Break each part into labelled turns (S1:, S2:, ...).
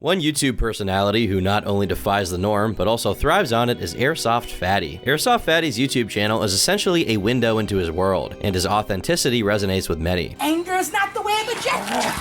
S1: One YouTube personality who not only defies the norm, but also thrives on it is Airsoftfatty. Airsoftfatty's YouTube channel is essentially a window into his world, and his authenticity resonates with many.
S2: Anger is not the way of a gentleman.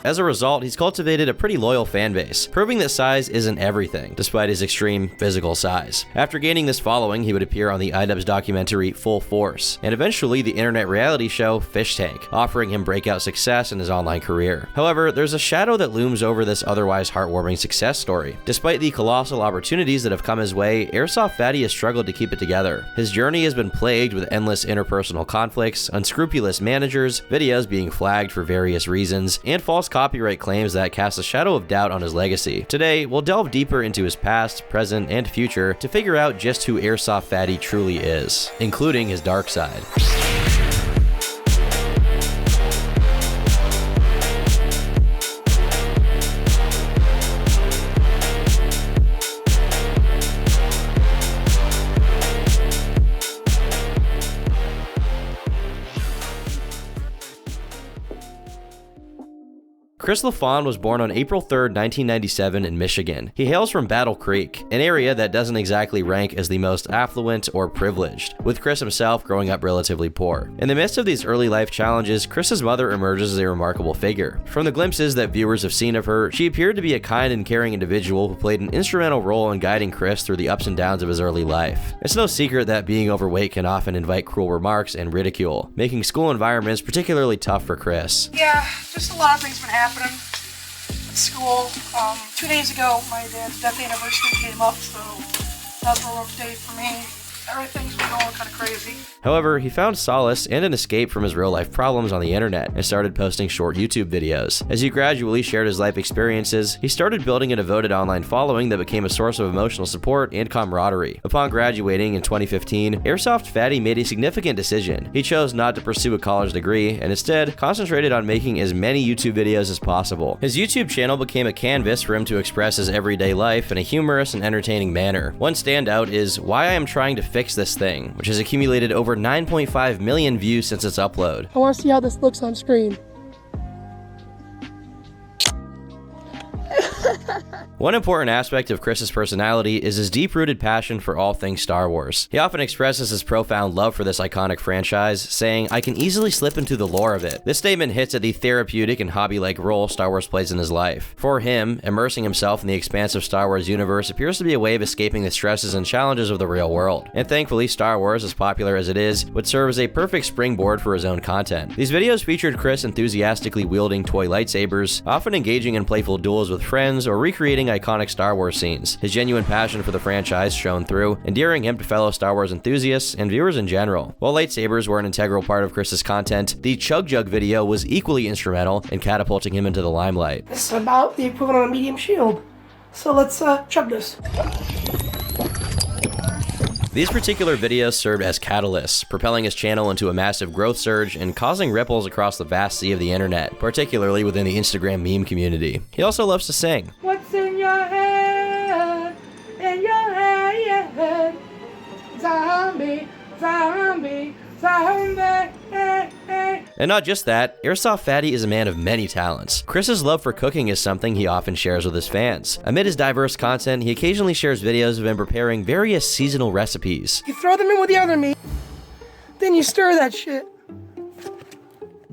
S1: As a result, he's cultivated a pretty loyal fan base, proving that size isn't everything, despite his extreme physical size. After gaining this following, he would appear on the iDubbbz documentary Full Force, and eventually the internet reality show Fish Tank, offering him breakout success in his online career. However, there's a shadow that looms over this otherwise heartwarming success story. Despite the colossal opportunities that have come his way, Airsoftfatty has struggled to keep it together. His journey has been plagued with endless interpersonal conflicts, unscrupulous managers, videos being flagged for various reasons, and false copyright claims that cast a shadow of doubt on his legacy. Today, we'll delve deeper into his past, present, and future to figure out just who Airsoftfatty truly is, including his dark side. Chris LaFawn was born on April 3rd, 1997 in Michigan. He hails from Battle Creek, an area that doesn't exactly rank as the most affluent or privileged, with Chris himself growing up relatively poor. In the midst of these early life challenges, Chris's mother emerges as a remarkable figure. From the glimpses that viewers have seen of her, she appeared to be a kind and caring individual who played an instrumental role in guiding Chris through the ups and downs of his early life. It's no secret that being overweight can often invite cruel remarks and ridicule, making school environments particularly tough for Chris.
S2: Yeah, just a lot of things been happening at school. 2 days ago, my dad's death anniversary came up, so that was a rough day for me. Everything's been going kind of crazy.
S1: However, he found solace and an escape from his real-life problems on the internet and started posting short YouTube videos. As he gradually shared his life experiences, he started building a devoted online following that became a source of emotional support and camaraderie. Upon graduating in 2015, Airsoftfatty made a significant decision. He chose not to pursue a college degree and instead concentrated on making as many YouTube videos as possible. His YouTube channel became a canvas for him to express his everyday life in a humorous and entertaining manner. One standout is Why I Am Trying to Fix This Thing, which has accumulated over 9.5 million views since its upload.
S3: I want to see how this looks on screen.
S1: One important aspect of Chris's personality is his deep-rooted passion for all things Star Wars. He often expresses his profound love for this iconic franchise, saying, "I can easily slip into the lore of it." This statement hits at the therapeutic and hobby-like role Star Wars plays in his life. For him, immersing himself in the expansive Star Wars universe appears to be a way of escaping the stresses and challenges of the real world. And thankfully, Star Wars, as popular as it is, would serve as a perfect springboard for his own content. These videos featured Chris enthusiastically wielding toy lightsabers, often engaging in playful duels with friends, or recreating iconic Star Wars scenes. His genuine passion for the franchise shone through, endearing him to fellow Star Wars enthusiasts and viewers in general. While lightsabers were an integral part of Chris's content, the Chug Jug video was equally instrumental in catapulting him into the limelight.
S2: This is about the equivalent of a medium shield. So let's chug this.
S1: These particular videos served as catalysts, propelling his channel into a massive growth surge and causing ripples across the vast sea of the internet, particularly within the Instagram meme community. He also loves to sing.
S2: What's in your head? In your head? Zombie, zombie, zombie.
S1: And not just that, Airsoftfatty is a man of many talents. Chris's love for cooking is something he often shares with his fans. Amid his diverse content, he occasionally shares videos of him preparing various seasonal recipes.
S2: You throw them in with the other meat, then you stir that shit.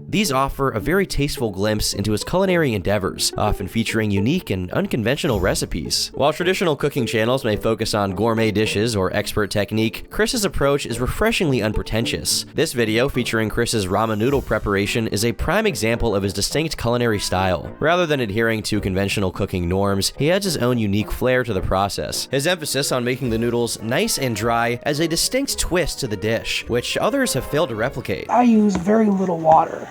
S1: These offer a very tasteful glimpse into his culinary endeavors, often featuring unique and unconventional recipes. While traditional cooking channels may focus on gourmet dishes or expert technique, Chris's approach is refreshingly unpretentious. This video, featuring Chris's ramen noodle preparation, is a prime example of his distinct culinary style. Rather than adhering to conventional cooking norms, he adds his own unique flair to the process. His emphasis on making the noodles nice and dry adds a distinct twist to the dish, which others have failed to replicate.
S2: I use very little water.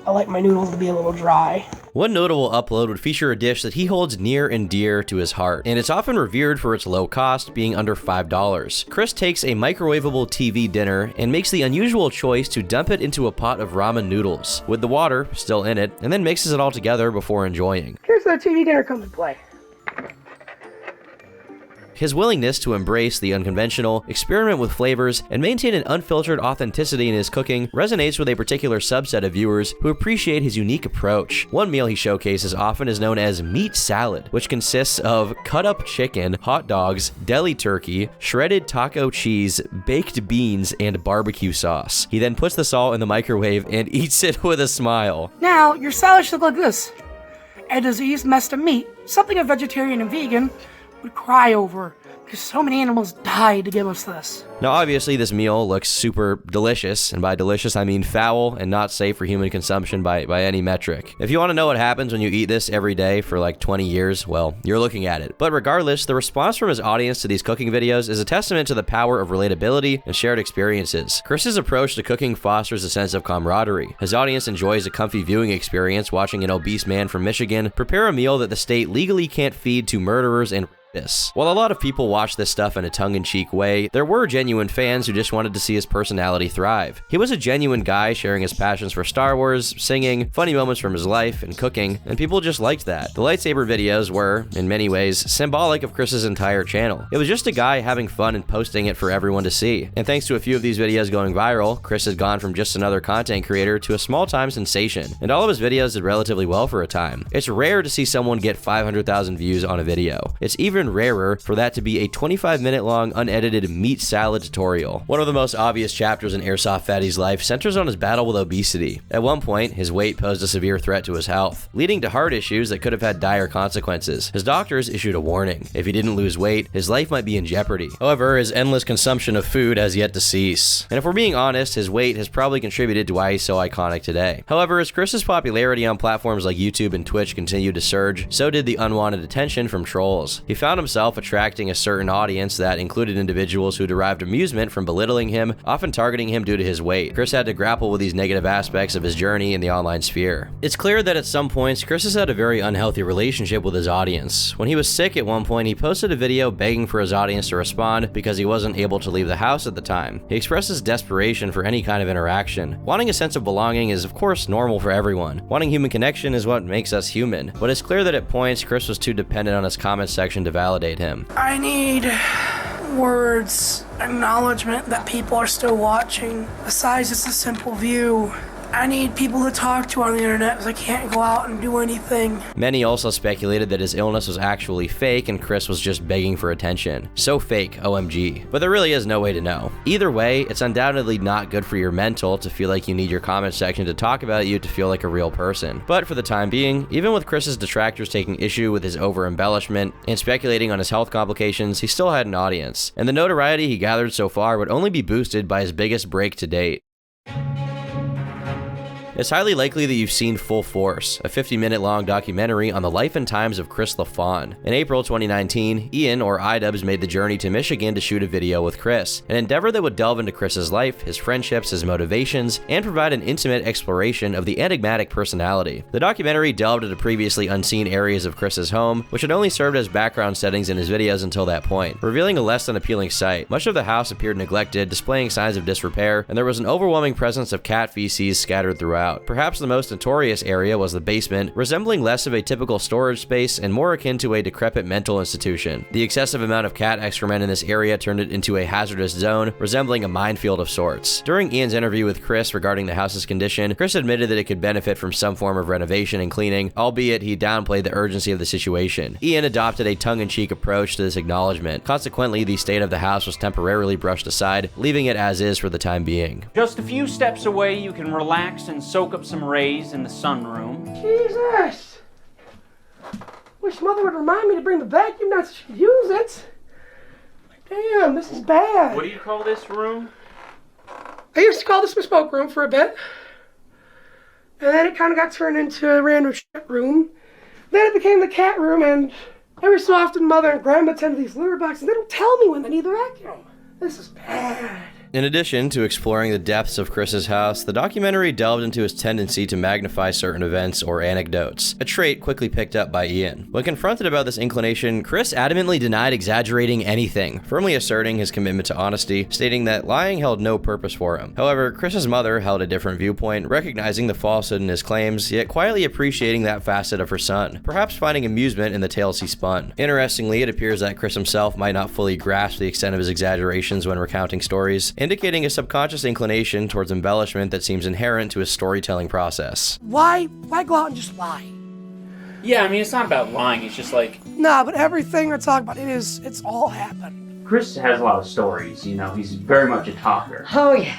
S2: I like my noodles to be a little dry.
S1: One notable upload would feature a dish that he holds near and dear to his heart, and it's often revered for its low cost, being under $5. Chris takes a microwavable TV dinner and makes the unusual choice to dump it into a pot of ramen noodles, with the water still in it, and then mixes it all together before enjoying.
S2: Here's how TV dinner comes to play.
S1: His willingness to embrace the unconventional, experiment with flavors, and maintain an unfiltered authenticity in his cooking resonates with a particular subset of viewers who appreciate his unique approach. One meal he showcases often is known as meat salad, which consists of cut-up chicken, hot dogs, deli turkey, shredded taco cheese, baked beans, and barbecue sauce. He then puts this all in the microwave and eats it with a smile.
S2: Now, your salad should look like this. A diseased mess of meat, something a vegetarian and vegan would cry over, because so many animals died to give us this.
S1: Now obviously this meal looks super delicious, and by delicious I mean foul and not safe for human consumption by any metric. If you want to know what happens when you eat this every day for like 20 years, well, you're looking at it. But regardless, the response from his audience to these cooking videos is a testament to the power of relatability and shared experiences. Chris's approach to cooking fosters a sense of camaraderie. His audience enjoys a comfy viewing experience watching an obese man from Michigan prepare a meal that the state legally can't feed to murderers and this. While a lot of people watch this stuff in a tongue-in-cheek way, there were genuine fans who just wanted to see his personality thrive. He was a genuine guy sharing his passions for Star Wars, singing, funny moments from his life, and cooking, and people just liked that. The lightsaber videos were, in many ways, symbolic of Chris's entire channel. It was just a guy having fun and posting it for everyone to see. And thanks to a few of these videos going viral, Chris has gone from just another content creator to a small-time sensation, and all of his videos did relatively well for a time. It's rare to see someone get 500,000 views on a video. It's even rarer for that to be a 25-minute long unedited meat salad tutorial. One of the most obvious chapters in Airsoftfatty's life centers on his battle with obesity. At one point, his weight posed a severe threat to his health, leading to heart issues that could have had dire consequences. His doctors issued a warning. If he didn't lose weight, his life might be in jeopardy. However, his endless consumption of food has yet to cease. And if we're being honest, his weight has probably contributed to why he's so iconic today. However, as Chris's popularity on platforms like YouTube and Twitch continued to surge, so did the unwanted attention from trolls. He found himself attracting a certain audience that included individuals who derived amusement from belittling him, often targeting him due to his weight. Chris had to grapple with these negative aspects of his journey in the online sphere. It's clear that at some points, Chris has had a very unhealthy relationship with his audience. When he was sick at one point, he posted a video begging for his audience to respond because he wasn't able to leave the house at the time. He expresses desperation for any kind of interaction. Wanting a sense of belonging is of course normal for everyone. Wanting human connection is what makes us human. But it's clear that at points, Chris was too dependent on his comment section to validate him.
S2: I need words, acknowledgement that people are still watching. Besides just a simple view, I need people to talk to on the internet because I can't go out and do anything.
S1: Many also speculated that his illness was actually fake and Chris was just begging for attention. So fake, OMG. But there really is no way to know. Either way, it's undoubtedly not good for your mental to feel like you need your comment section to talk about you to feel like a real person. But for the time being, even with Chris's detractors taking issue with his over-embellishment and speculating on his health complications, he still had an audience. And the notoriety he gathered so far would only be boosted by his biggest break to date. It's highly likely that you've seen Full Force, a 50-minute long documentary on the life and times of Chris LaFawn. In April 2019, Ian, or iDubbbz, made the journey to Michigan to shoot a video with Chris, an endeavor that would delve into Chris's life, his friendships, his motivations, and provide an intimate exploration of the enigmatic personality. The documentary delved into previously unseen areas of Chris's home, which had only served as background settings in his videos until that point, revealing a less than appealing sight. Much of the house appeared neglected, displaying signs of disrepair, and there was an overwhelming presence of cat feces scattered throughout. Perhaps the most notorious area was the basement, resembling less of a typical storage space and more akin to a decrepit mental institution. The excessive amount of cat excrement in this area turned it into a hazardous zone, resembling a minefield of sorts. During Ian's interview with Chris regarding the house's condition, Chris admitted that it could benefit from some form of renovation and cleaning, albeit he downplayed the urgency of the situation. Ian adopted a tongue-in-cheek approach to this acknowledgement. Consequently, the state of the house was temporarily brushed aside, leaving it as is for the time being.
S4: Just a few steps away, you can relax and soak up some rays in the sunroom.
S2: Jesus! Wish Mother would remind me to bring the vacuum nuts so she could use it. Damn, this is bad.
S4: What do you call this room?
S2: I used to call this my smoke room for a bit. And then it kind of got turned into a random shit room. Then it became the cat room, and every so often Mother and Grandma tend to these litter boxes. They don't tell me when they need the vacuum. This is bad.
S1: In addition to exploring the depths of Chris's house, the documentary delved into his tendency to magnify certain events or anecdotes, a trait quickly picked up by Ian. When confronted about this inclination, Chris adamantly denied exaggerating anything, firmly asserting his commitment to honesty, stating that lying held no purpose for him. However, Chris's mother held a different viewpoint, recognizing the falsehood in his claims, yet quietly appreciating that facet of her son, perhaps finding amusement in the tales he spun. Interestingly, it appears that Chris himself might not fully grasp the extent of his exaggerations when recounting stories, indicating a subconscious inclination towards embellishment that seems inherent to his storytelling process.
S2: Why go out and just lie?
S4: Yeah, I mean, it's not about lying. It's just like,
S2: Nah, but everything we're talking about, it's all happened.
S4: Chris has a lot of stories, you know, he's very much a talker.
S5: Oh, yeah.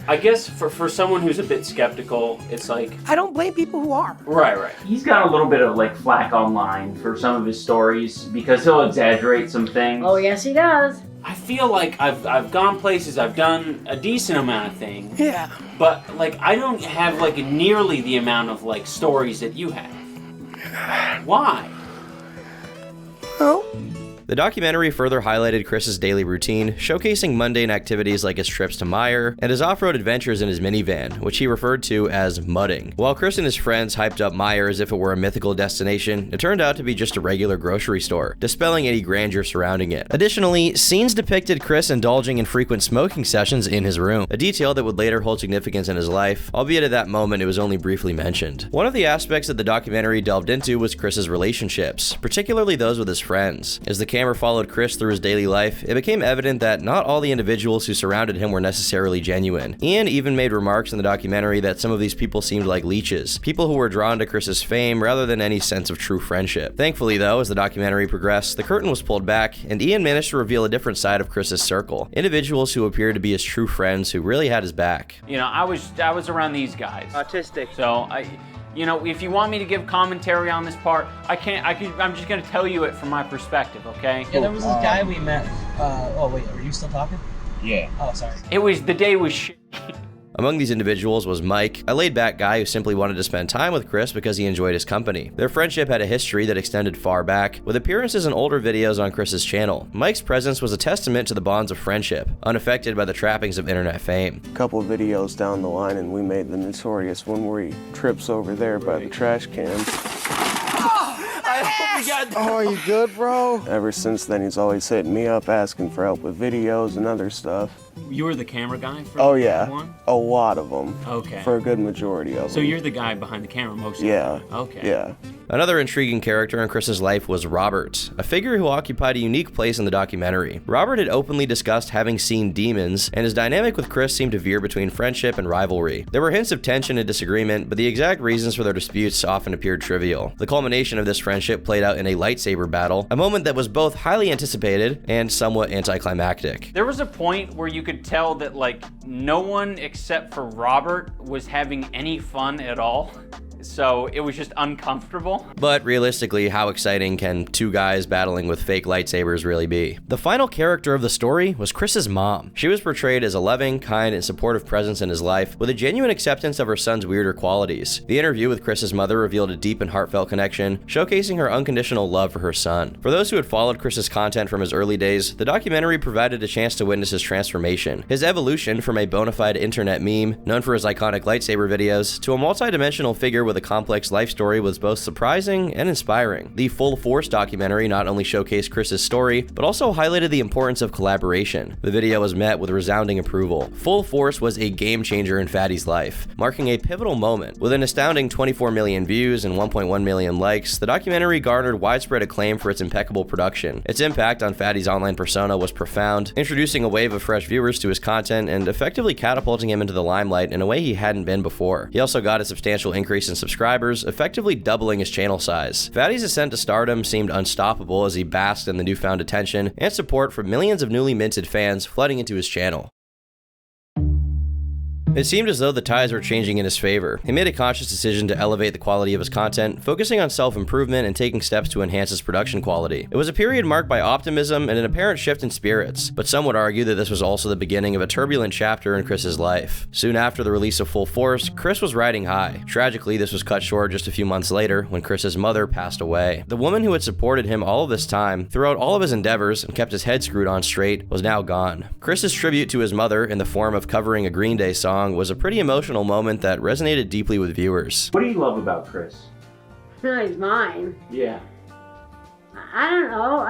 S4: I guess for someone who's a bit skeptical, it's like...
S2: I don't blame people who are.
S4: Right. He's got a little bit of, like, flack online for some of his stories because he'll exaggerate some things.
S5: Oh, yes, he does.
S4: I feel like I've gone places, I've done a decent amount of things.
S2: Yeah.
S4: But, like, I don't have, like, nearly the amount of, like, stories that you have. Why?
S2: Oh.
S1: The documentary further highlighted Chris's daily routine, showcasing mundane activities like his trips to Meyer and his off-road adventures in his minivan, which he referred to as mudding. While Chris and his friends hyped up Meyer as if it were a mythical destination, it turned out to be just a regular grocery store, dispelling any grandeur surrounding it. Additionally, scenes depicted Chris indulging in frequent smoking sessions in his room, a detail that would later hold significance in his life, albeit at that moment it was only briefly mentioned. One of the aspects that the documentary delved into was Chris's relationships, particularly those with his friends. As the camera followed Chris through his daily life, it became evident that not all the individuals who surrounded him were necessarily genuine. Ian even made remarks in the documentary that some of these people seemed like leeches, people who were drawn to Chris's fame rather than any sense of true friendship. Thankfully though, as the documentary progressed, the curtain was pulled back, and Ian managed to reveal a different side of Chris's circle, individuals who appeared to be his true friends who really had his back.
S4: You know, I was around these guys.
S6: Autistic.
S4: So you know, if you want me to give commentary on this part, I'm just gonna tell you it from my perspective, okay?
S6: Yeah, there was this guy we met. Oh wait, are you still talking?
S7: Yeah.
S6: Oh, sorry.
S4: The day was shit.
S1: Among these individuals was Mike, a laid-back guy who simply wanted to spend time with Chris because he enjoyed his company. Their friendship had a history that extended far back, with appearances in older videos on Chris's channel. Mike's presence was a testament to the bonds of friendship, unaffected by the trappings of internet fame.
S8: A couple videos down the line and we made the notorious one where he trips over there by the trash can. Oh, you good, bro? Ever since then, he's always hitting me up, asking for help with videos and other stuff.
S4: You were the camera guy for
S8: Oh, yeah.
S4: one?
S8: A lot of them.
S4: Okay.
S8: For a good majority of them.
S4: So you're the guy behind the camera most of
S8: Yeah.
S4: the time? Okay.
S8: Yeah.
S1: Another intriguing character in Chris's life was Robert, a figure who occupied a unique place in the documentary. Robert had openly discussed having seen demons, and his dynamic with Chris seemed to veer between friendship and rivalry. There were hints of tension and disagreement, but the exact reasons for their disputes often appeared trivial. The culmination of this friendship played out in a lightsaber battle, a moment that was both highly anticipated and somewhat anticlimactic.
S4: There was a point where you could tell that, like, no one except for Robert was having any fun at all. So it was just uncomfortable.
S1: But realistically, how exciting can two guys battling with fake lightsabers really be? The final character of the story was Chris's mom. She was portrayed as a loving, kind, and supportive presence in his life, with a genuine acceptance of her son's weirder qualities. The interview with Chris's mother revealed a deep and heartfelt connection, showcasing her unconditional love for her son. For those who had followed Chris's content from his early days, the documentary provided a chance to witness his transformation, his evolution from a bona fide internet meme, known for his iconic lightsaber videos, to a multi-dimensional figure with a complex life story was both surprising and inspiring. The Full Force documentary not only showcased Chris's story, but also highlighted the importance of collaboration. The video was met with resounding approval. Full Force was a game changer in Fatty's life, marking a pivotal moment. With an astounding 24 million views and 1.1 million likes, the documentary garnered widespread acclaim for its impeccable production. Its impact on Fatty's online persona was profound, introducing a wave of fresh viewers to his content and effectively catapulting him into the limelight in a way he hadn't been before. He also got a substantial increase in subscribers, effectively doubling his channel size. Fatty's ascent to stardom seemed unstoppable as he basked in the newfound attention and support from millions of newly minted fans flooding into his channel. It seemed as though the tides were changing in his favor. He made a conscious decision to elevate the quality of his content, focusing on self-improvement and taking steps to enhance his production quality. It was a period marked by optimism and an apparent shift in spirits, but some would argue that this was also the beginning of a turbulent chapter in Chris's life. Soon after the release of Full Force, Chris was riding high. Tragically, this was cut short just a few months later when Chris's mother passed away. The woman who had supported him all of this time, throughout all of his endeavors and kept his head screwed on straight, was now gone. Chris's tribute to his mother in the form of covering a Green Day song was a pretty emotional moment that resonated deeply with viewers.
S4: What do you love about Chris?
S5: He's mine.
S4: Yeah.
S5: I don't know.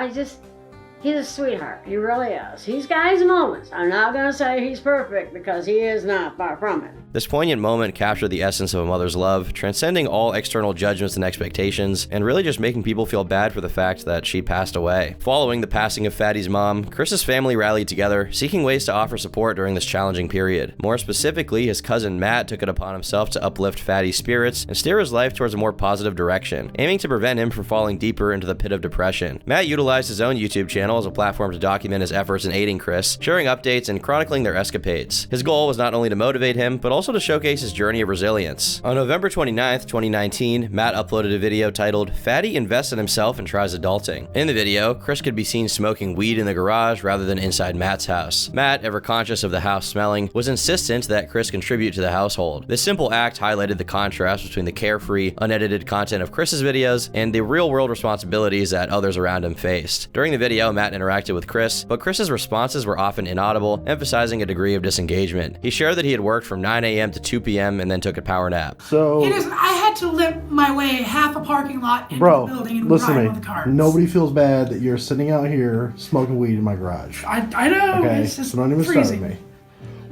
S5: He's a sweetheart. He really is. He's got his moments. I'm not going to say he's perfect because he is not, far from it.
S1: This poignant moment captured the essence of a mother's love, transcending all external judgments and expectations, and really just making people feel bad for the fact that she passed away. Following the passing of Fatty's mom, Chris's family rallied together, seeking ways to offer support during this challenging period. More specifically, his cousin Matt took it upon himself to uplift Fatty's spirits and steer his life towards a more positive direction, aiming to prevent him from falling deeper into the pit of depression. Matt utilized his own YouTube channel as a platform to document his efforts in aiding Chris, sharing updates and chronicling their escapades. His goal was not only to motivate him, but also to showcase his journey of resilience. On November 29th, 2019, Matt uploaded a video titled, "Fatty Invests in Himself and Tries Adulting." In the video, Chris could be seen smoking weed in the garage rather than inside Matt's house. Matt, ever conscious of the house smelling, was insistent that Chris contribute to the household. This simple act highlighted the contrast between the carefree, unedited content of Chris's videos and the real-world responsibilities that others around him faced. During the video, Matt interacted with Chris, but Chris's responses were often inaudible, emphasizing a degree of disengagement. He shared that he had worked from 9 a.m. to 2 p.m. and then took a power nap.
S2: So it is. I had to limp my way half a parking lot into the building and
S3: listen
S2: ride
S3: to
S2: on the
S3: me.
S2: cars.
S3: Nobody feels bad that you're sitting out here smoking weed in my garage.
S2: I know.
S3: Okay,
S2: It's just
S3: so don't even
S2: freezing.
S3: start with me.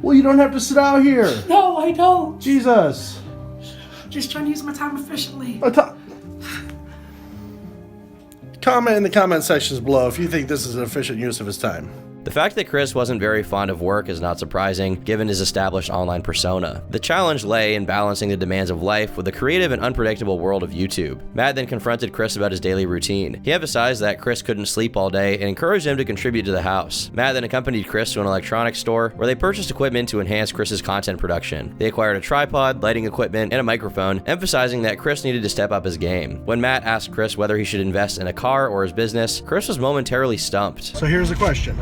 S3: Well, you don't have to sit out here.
S2: No, I don't.
S3: Jesus.
S2: Just trying to use my time efficiently.
S3: Comment in the comment sections below if you think this is an efficient use of his time.
S1: The fact that Chris wasn't very fond of work is not surprising, given his established online persona. The challenge lay in balancing the demands of life with the creative and unpredictable world of YouTube. Matt then confronted Chris about his daily routine. He emphasized that Chris couldn't sleep all day and encouraged him to contribute to the house. Matt then accompanied Chris to an electronics store where they purchased equipment to enhance Chris's content production. They acquired a tripod, lighting equipment, and a microphone, emphasizing that Chris needed to step up his game. When Matt asked Chris whether he should invest in a car or his business, Chris was momentarily stumped.
S3: So here's the question.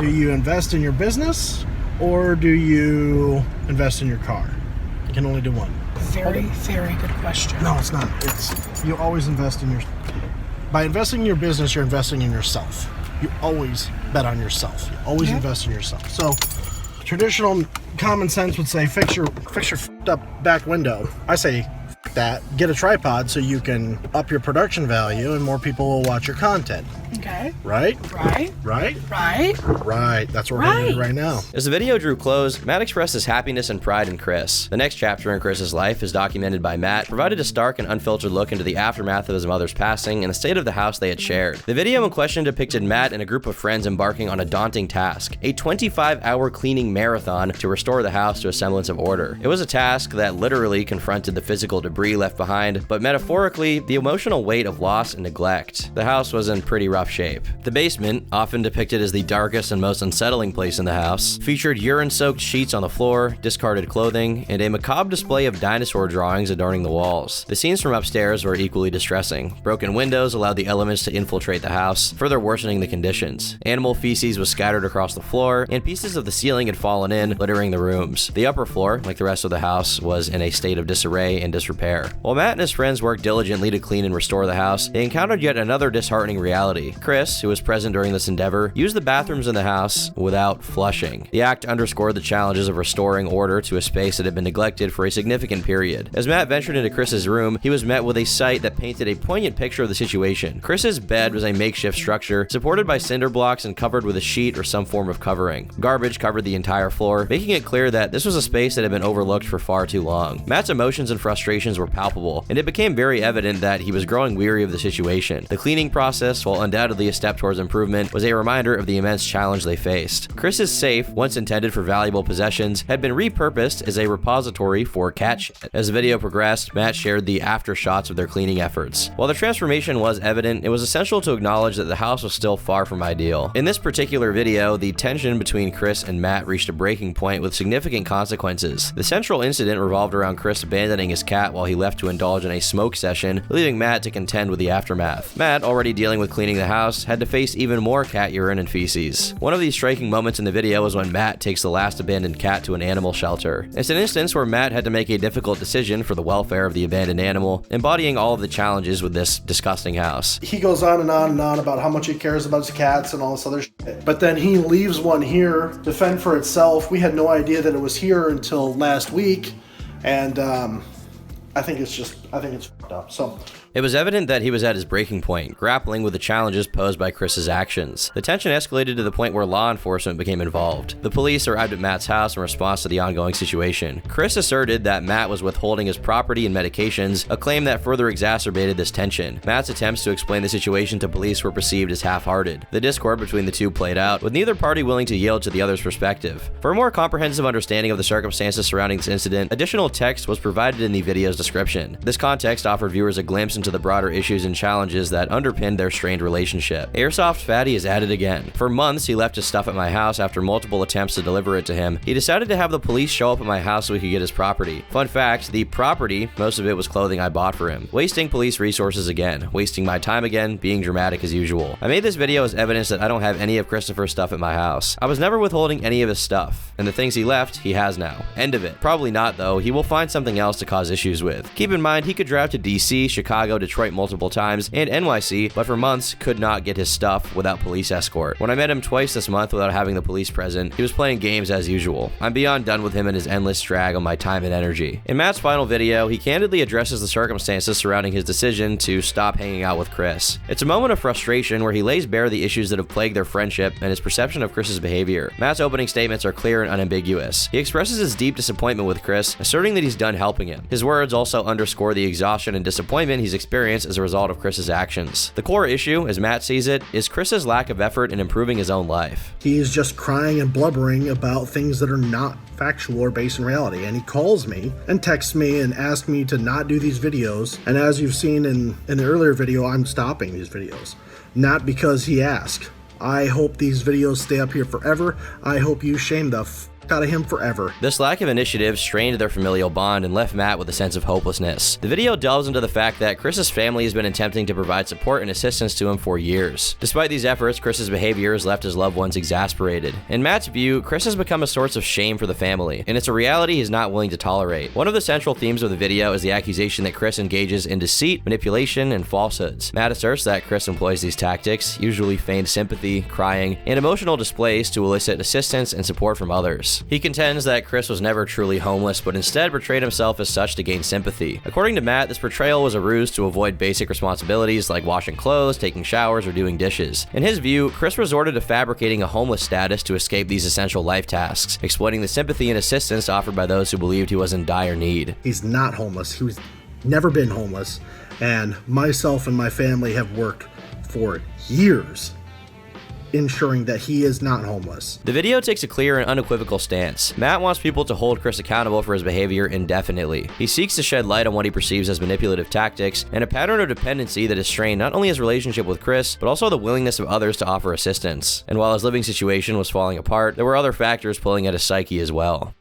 S3: Do you invest in your business or do you invest in your car? You can only do one.
S2: Very, very good question.
S3: No, it's not. You always invest in your... By investing in your business, you're investing in yourself. You always bet on yourself. You always invest in yourself. So traditional common sense would say fix your f***ed up back window. I say that, get a tripod so you can up your production value and more people will watch your content.
S2: Okay.
S3: Right?
S2: Right.
S3: Right?
S2: Right.
S3: Right. That's what we're going to do right now.
S1: As the video drew close, Matt expressed his happiness and pride in Chris. The next chapter in Chris's life, is documented by Matt, provided a stark and unfiltered look into the aftermath of his mother's passing and the state of the house they had shared. The video in question depicted Matt and a group of friends embarking on a daunting task, a 25-hour cleaning marathon to restore the house to a semblance of order. It was a task that literally confronted the physical debris left behind, but metaphorically, the emotional weight of loss and neglect. The house was in pretty rough shape. The basement, often depicted as the darkest and most unsettling place in the house, featured urine-soaked sheets on the floor, discarded clothing, and a macabre display of dinosaur drawings adorning the walls. The scenes from upstairs were equally distressing. Broken windows allowed the elements to infiltrate the house, further worsening the conditions. Animal feces was scattered across the floor, and pieces of the ceiling had fallen in, littering the rooms. The upper floor, like the rest of the house, was in a state of disarray and disrepair. While Matt and his friends worked diligently to clean and restore the house, they encountered yet another disheartening reality. Chris, who was present during this endeavor, used the bathrooms in the house without flushing. The act underscored the challenges of restoring order to a space that had been neglected for a significant period. As Matt ventured into Chris's room, he was met with a sight that painted a poignant picture of the situation. Chris's bed was a makeshift structure, supported by cinder blocks and covered with a sheet or some form of covering. Garbage covered the entire floor, making it clear that this was a space that had been overlooked for far too long. Matt's emotions and frustrations were palpable, and it became very evident that he was growing weary of the situation. The cleaning process, while undoubtedly undoubtedly a step towards improvement, was a reminder of the immense challenge they faced. Chris's safe, once intended for valuable possessions, had been repurposed as a repository for cat shit. As the video progressed, Matt shared the aftershots of their cleaning efforts. While the transformation was evident, it was essential to acknowledge that the house was still far from ideal. In this particular video, the tension between Chris and Matt reached a breaking point with significant consequences. The central incident revolved around Chris abandoning his cat while he left to indulge in a smoke session, leaving Matt to contend with the aftermath. Matt, already dealing with cleaning the house, had to face even more cat urine and feces. One of these striking moments in the video was when Matt takes the last abandoned cat to an animal shelter. It's an instance where Matt had to make a difficult decision for the welfare of the abandoned animal, embodying all of the challenges with this disgusting house.
S3: He goes on and on and on about how much he cares about his cats and all this other shit. But then he leaves one here to fend for itself. We had no idea that it was here until last week. And I think it's fucked up. So
S1: it was evident that he was at his breaking point, grappling with the challenges posed by Chris's actions. The tension escalated to the point where law enforcement became involved. The police arrived at Matt's house in response to the ongoing situation. Chris asserted that Matt was withholding his property and medications, a claim that further exacerbated this tension. Matt's attempts to explain the situation to police were perceived as half-hearted. The discord between the two played out, with neither party willing to yield to the other's perspective. For a more comprehensive understanding of the circumstances surrounding this incident, additional text was provided in the video's description. This context offered viewers a glimpse into the broader issues and challenges that underpinned their strained relationship. Airsoftfatty is at it again. For months, he left his stuff at my house after multiple attempts to deliver it to him. He decided to have the police show up at my house so he could get his property. Fun fact, the property, most of it was clothing I bought for him. Wasting police resources again. Wasting my time again, being dramatic as usual. I made this video as evidence that I don't have any of Christopher's stuff at my house. I was never withholding any of his stuff, and the things he left, he has now. End of it. Probably not though, he will find something else to cause issues with. Keep in mind, he could drive to DC, Chicago, Detroit multiple times, and NYC, but for months could not get his stuff without police escort. When I met him twice this month without having the police present, he was playing games as usual. I'm beyond done with him and his endless drag on my time and energy. In Matt's final video, he candidly addresses the circumstances surrounding his decision to stop hanging out with Chris. It's a moment of frustration where he lays bare the issues that have plagued their friendship and his perception of Chris's behavior. Matt's opening statements are clear and unambiguous. He expresses his deep disappointment with Chris, asserting that he's done helping him. His words also underscore the exhaustion and disappointment he's experienced as a result of Chris's actions. The core issue, as Matt sees it, is Chris's lack of effort in improving his own life.
S3: he's just crying and blubbering about things that are not factual or based in reality. And he calls me and texts me and asks me to not do these videos. And as you've seen in the earlier video, I'm stopping these videos. Not because he asked. I hope these videos stay up here forever. I hope you shame the out of him forever.
S1: This lack of initiative strained their familial bond and left Matt with a sense of hopelessness. The video delves into the fact that Chris's family has been attempting to provide support and assistance to him for years. Despite these efforts, Chris's behavior has left his loved ones exasperated. In Matt's view, Chris has become a source of shame for the family, and it's a reality he's not willing to tolerate. One of the central themes of the video is the accusation that Chris engages in deceit, manipulation, and falsehoods. Matt asserts that Chris employs these tactics, usually feigned sympathy, crying, and emotional displays to elicit assistance and support from others. He contends that Chris was never truly homeless, but instead portrayed himself as such to gain sympathy. According to Matt, this portrayal was a ruse to avoid basic responsibilities like washing clothes, taking showers, or doing dishes. In his view, Chris resorted to fabricating a homeless status to escape these essential life tasks, exploiting the sympathy and assistance offered by those who believed he was in dire need.
S3: He's not homeless. He's never been homeless. And myself and my family have worked for years ensuring that he is not homeless.
S1: The video takes a clear and unequivocal stance. Matt wants people to hold Chris accountable for his behavior indefinitely. He seeks to shed light on what he perceives as manipulative tactics and a pattern of dependency that has strained not only his relationship with Chris, but also the willingness of others to offer assistance. And while his living situation was falling apart, there were other factors pulling at his psyche as well.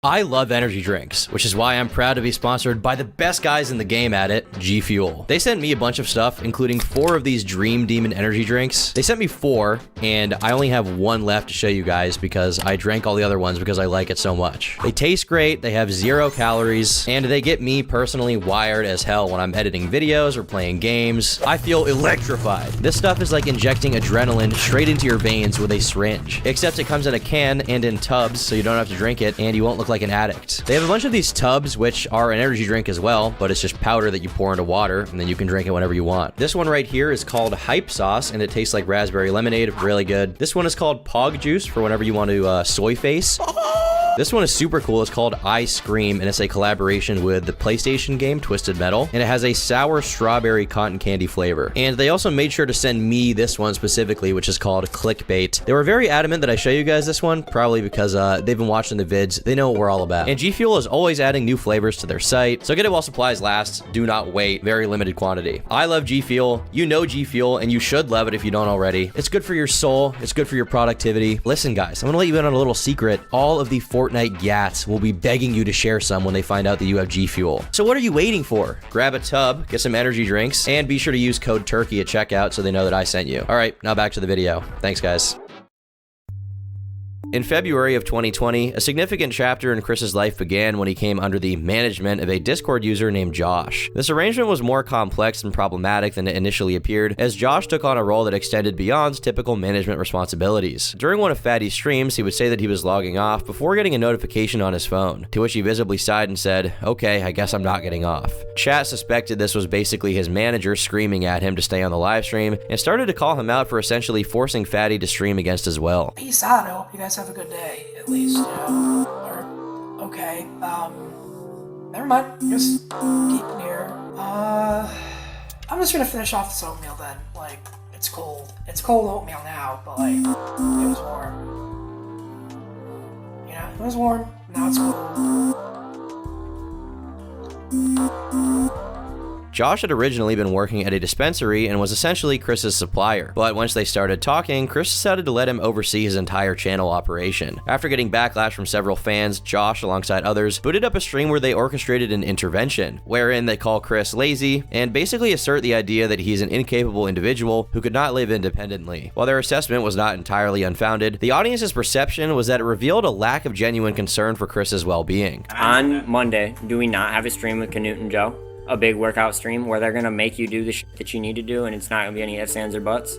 S1: I love energy drinks, which is why I'm proud to be sponsored by the best guys in the game at it, G Fuel. They sent me a bunch of stuff, including 4 of these Dream Demon energy drinks. They sent me 4, and I only have 1 left to show you guys because I drank all the other ones because I like it so much. They taste great, they have 0 calories, and they get me personally wired as hell when I'm editing videos or playing games. I feel electrified. This stuff is like injecting adrenaline straight into your veins with a syringe, except it comes in a can and in tubs, so you don't have to drink it, and you won't look like an addict. They have a bunch of these tubs, which are an energy drink as well, but it's just powder that you pour into water, and then you can drink it whenever you want. This one right here is called Hype Sauce, and it tastes like raspberry lemonade, really good. This one is called Pog Juice for whenever you want to soy face. This one is super cool. It's called I Scream, and it's a collaboration with the PlayStation game Twisted Metal, and it has a sour strawberry cotton candy flavor. And they also made sure to send me this one specifically, which is called Clickbait. They were very adamant that I show you guys this one, probably because they've been watching the vids. They know what we're all about. And G Fuel is always adding new flavors to their site, so get it while supplies last. Do not wait. Very limited quantity. I love G Fuel. You know G Fuel, and you should love it if you don't already. It's good for your soul. It's good for your productivity. Listen, guys, I'm gonna let you in on a little secret. All of the Fortnite Yats will be begging you to share some when they find out that you have G Fuel. So what are you waiting for? Grab a tub, get some energy drinks, and be sure to use code TURKEY at checkout so they know that I sent you. All right, now back to the video. Thanks, guys. In February of 2020, a significant chapter in Chris's life began when he came under the management of a Discord user named Josh. This arrangement was more complex and problematic than it initially appeared, as Josh took on a role that extended beyond typical management responsibilities. During one of Fatty's streams, he would say that he was logging off before getting a notification on his phone, to which he visibly sighed and said, "Okay, I guess I'm not getting off." Chat suspected this was basically his manager screaming at him to stay on the live stream, and started to call him out for essentially forcing Fatty to stream against his will.
S2: Peace out. I hope you guys have a good day, at least, you know. Or, okay, never mind. Just keep it here. I'm just gonna finish off this oatmeal then. Like, it's cold. It's cold oatmeal now, but like, it was warm. You know, it was warm. Now it's cold.
S1: Josh had originally been working at a dispensary and was essentially Chris's supplier, but once they started talking, Chris decided to let him oversee his entire channel operation. After getting backlash from several fans, Josh, alongside others, booted up a stream where they orchestrated an intervention, wherein they call Chris lazy and basically assert the idea that he's an incapable individual who could not live independently. While their assessment was not entirely unfounded, the audience's perception was that it revealed a lack of genuine concern for Chris's well-being.
S7: On Monday, do we not have a stream with Canute and Joe? A big workout stream where they're gonna make you do the shit that you need to do, and it's not gonna be any ifs, ands, or buts.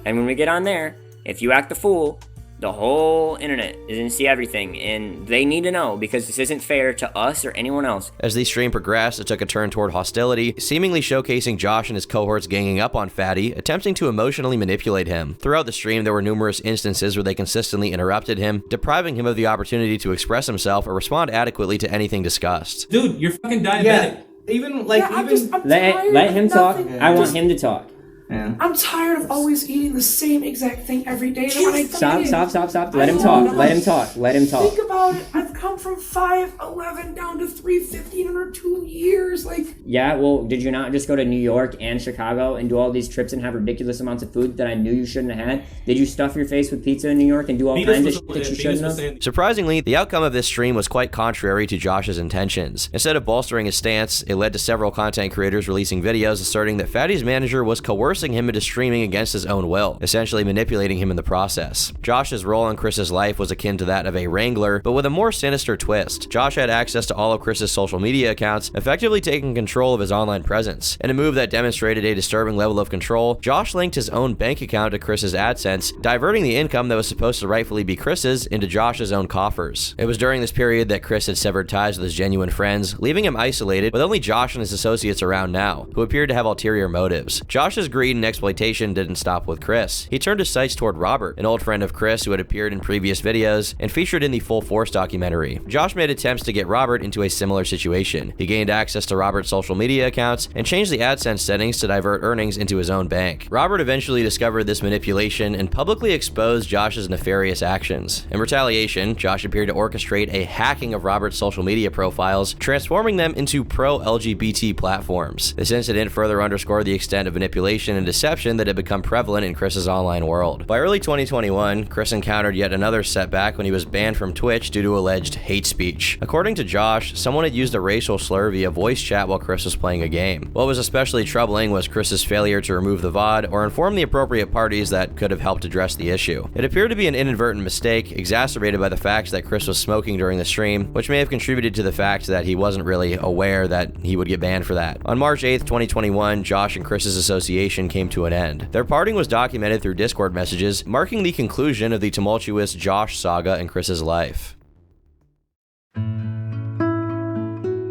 S7: And when we get on there, if you act the fool, the whole internet is gonna see everything, and they need to know, because this isn't fair to us or anyone else.
S1: As the stream progressed, it took a turn toward hostility, seemingly showcasing Josh and his cohorts ganging up on Fatty, attempting to emotionally manipulate him. Throughout the stream, there were numerous instances where they consistently interrupted him, depriving him of the opportunity to express himself or respond adequately to anything discussed.
S9: Dude, you're fucking diabetic.
S6: Yeah. Even like
S2: Yeah,
S6: even
S2: I'm
S7: Let
S2: tired
S7: him
S2: of
S7: talk.
S2: nothing.
S7: I want him to talk.
S6: yeah.
S2: I'm tired of always eating the same exact thing every day. And when I come in,
S7: Stop. Let him talk. Let him talk. Let him talk.
S2: Think about it. I've come from 5'11" down to 350 in under 2 years. Like,
S7: Yeah, well, did you not just go to New York and Chicago and do all these trips and have ridiculous amounts of food that I knew you shouldn't have had? Did you stuff your face with pizza in New York and do all kinds of shit that you shouldn't have?
S1: Surprisingly, the outcome of this stream was quite contrary to Josh's intentions. Instead of bolstering his stance, it led to several content creators releasing videos asserting that Fatty's manager was coercing him into streaming against his own will, essentially manipulating him in the process. Josh's role in Chris's life was akin to that of a wrangler, but with a more sinister twist. Josh had access to all of Chris's social media accounts, effectively taking control of his online presence. In a move that demonstrated a disturbing level of control, Josh linked his own bank account to Chris's AdSense, diverting the income that was supposed to rightfully be Chris's into Josh's own coffers. It was during this period that Chris had severed ties with his genuine friends, leaving him isolated with only Josh and his associates around now, who appeared to have ulterior motives. Josh's greed and exploitation didn't stop with Chris. He turned his sights toward Robert, an old friend of Chris who had appeared in previous videos and featured in the Full Force documentary. Josh made attempts to get Robert into a similar situation. He gained access to Robert's social media accounts and changed the AdSense settings to divert earnings into his own bank. Robert eventually discovered this manipulation and publicly exposed Josh's nefarious actions. In retaliation, Josh appeared to orchestrate a hacking of Robert's social media profiles, transforming them into pro-LGBT platforms. This incident further underscored the extent of manipulation and deception that had become prevalent in Chris's online world. By early 2021, Chris encountered yet another setback when he was banned from Twitch due to alleged hate speech. According to Josh, someone had used a racial slur via voice chat while Chris was playing a game. What was especially troubling was Chris's failure to remove the VOD or inform the appropriate parties that could have helped address the issue. It appeared to be an inadvertent mistake, exacerbated by the fact that Chris was smoking during the stream, which may have contributed to the fact that he wasn't really aware that he would get banned for that. On March 8th, 2021, Josh and Chris's association came to an end. Their parting was documented through Discord messages, marking the conclusion of the tumultuous Josh saga in Chris's life.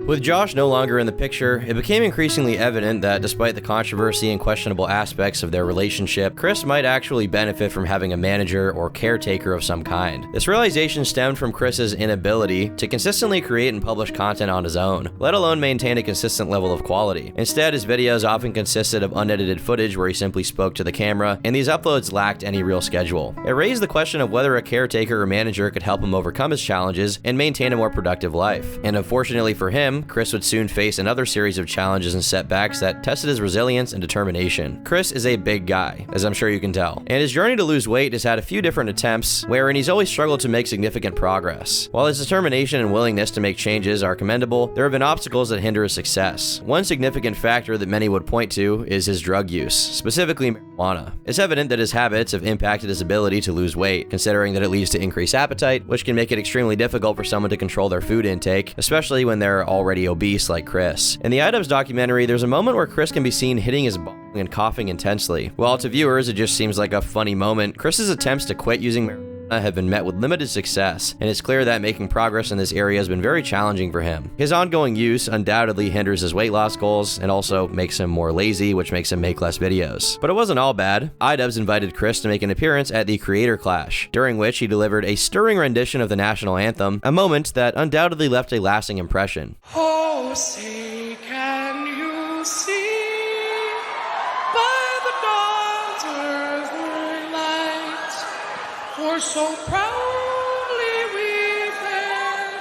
S1: With Josh no longer in the picture, it became increasingly evident that despite the controversy and questionable aspects of their relationship, Chris might actually benefit from having a manager or caretaker of some kind. This realization stemmed from Chris's inability to consistently create and publish content on his own, let alone maintain a consistent level of quality. Instead, his videos often consisted of unedited footage where he simply spoke to the camera, and these uploads lacked any real schedule. It raised the question of whether a caretaker or manager could help him overcome his challenges and maintain a more productive life. And unfortunately for him, Chris would soon face another series of challenges and setbacks that tested his resilience and determination. Chris is a big guy, as I'm sure you can tell, and his journey to lose weight has had a few different attempts wherein he's always struggled to make significant progress. While his determination and willingness to make changes are commendable, there have been obstacles that hinder his success. One significant factor that many would point to is his drug use, specifically marijuana. It's evident that his habits have impacted his ability to lose weight, considering that it leads to increased appetite, which can make it extremely difficult for someone to control their food intake, especially when they're already obese like Chris. In the iDubbbz documentary, there's a moment where Chris can be seen hitting his bong and coughing intensely. While to viewers it just seems like a funny moment, Chris's attempts to quit using marijuana have been met with limited success, and it's clear that making progress in this area has been very challenging for him. His ongoing use undoubtedly hinders his weight loss goals and also makes him more lazy, which makes him make less videos. But it wasn't all bad. iDubbbz invited Chris to make an appearance at the Creator Clash, during which he delivered a stirring rendition of the national anthem, a moment that undoubtedly left a lasting impression.
S2: Oh, say can you see by the dawn's early light, for so proudly we fared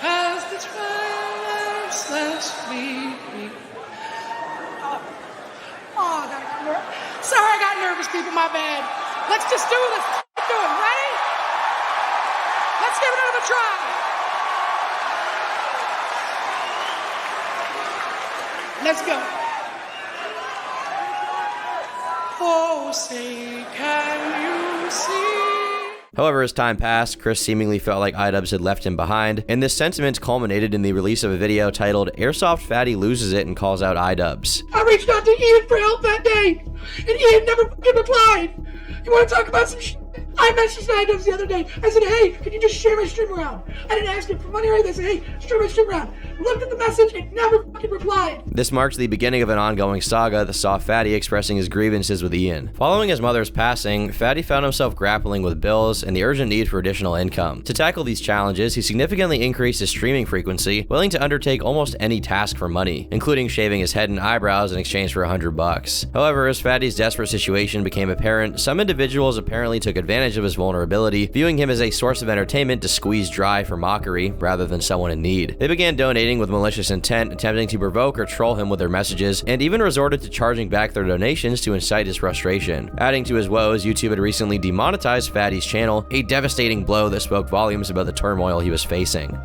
S2: as the twilights last week. Oh, I got nervous. Sorry, I got nervous, people. My bad. Let's just do this. Let's do it. Ready? Let's give it another try. Let's go. Oh, say, can you see?
S1: However, as time passed, Chris seemingly felt like iDubbbz had left him behind, and this sentiment culminated in the release of a video titled Airsoftfatty Loses It and Calls Out iDubbbz.
S2: I reached out to Ian for help that day, and Ian never fucking replied. You want to talk about some shit? I messaged iDubbbz the other day. I said, hey, can you just share my stream around? I didn't ask him for money or anything. I said, hey, share my stream around. Looked at the message and never fucking replied.
S1: This marks the beginning of an ongoing saga that saw Fatty expressing his grievances with Ian. Following his mother's passing, Fatty found himself grappling with bills and the urgent need for additional income. To tackle these challenges, he significantly increased his streaming frequency, willing to undertake almost any task for money, including shaving his head and eyebrows in exchange for $100. However, as Fatty's desperate situation became apparent, some individuals apparently took advantage of his vulnerability, viewing him as a source of entertainment to squeeze dry for mockery rather than someone in need. They began donating with malicious intent, attempting to provoke or troll him with their messages, and even resorted to charging back their donations to incite his frustration. Adding to his woes, YouTube had recently demonetized Fatty's channel, a devastating blow that spoke volumes about the turmoil he was facing.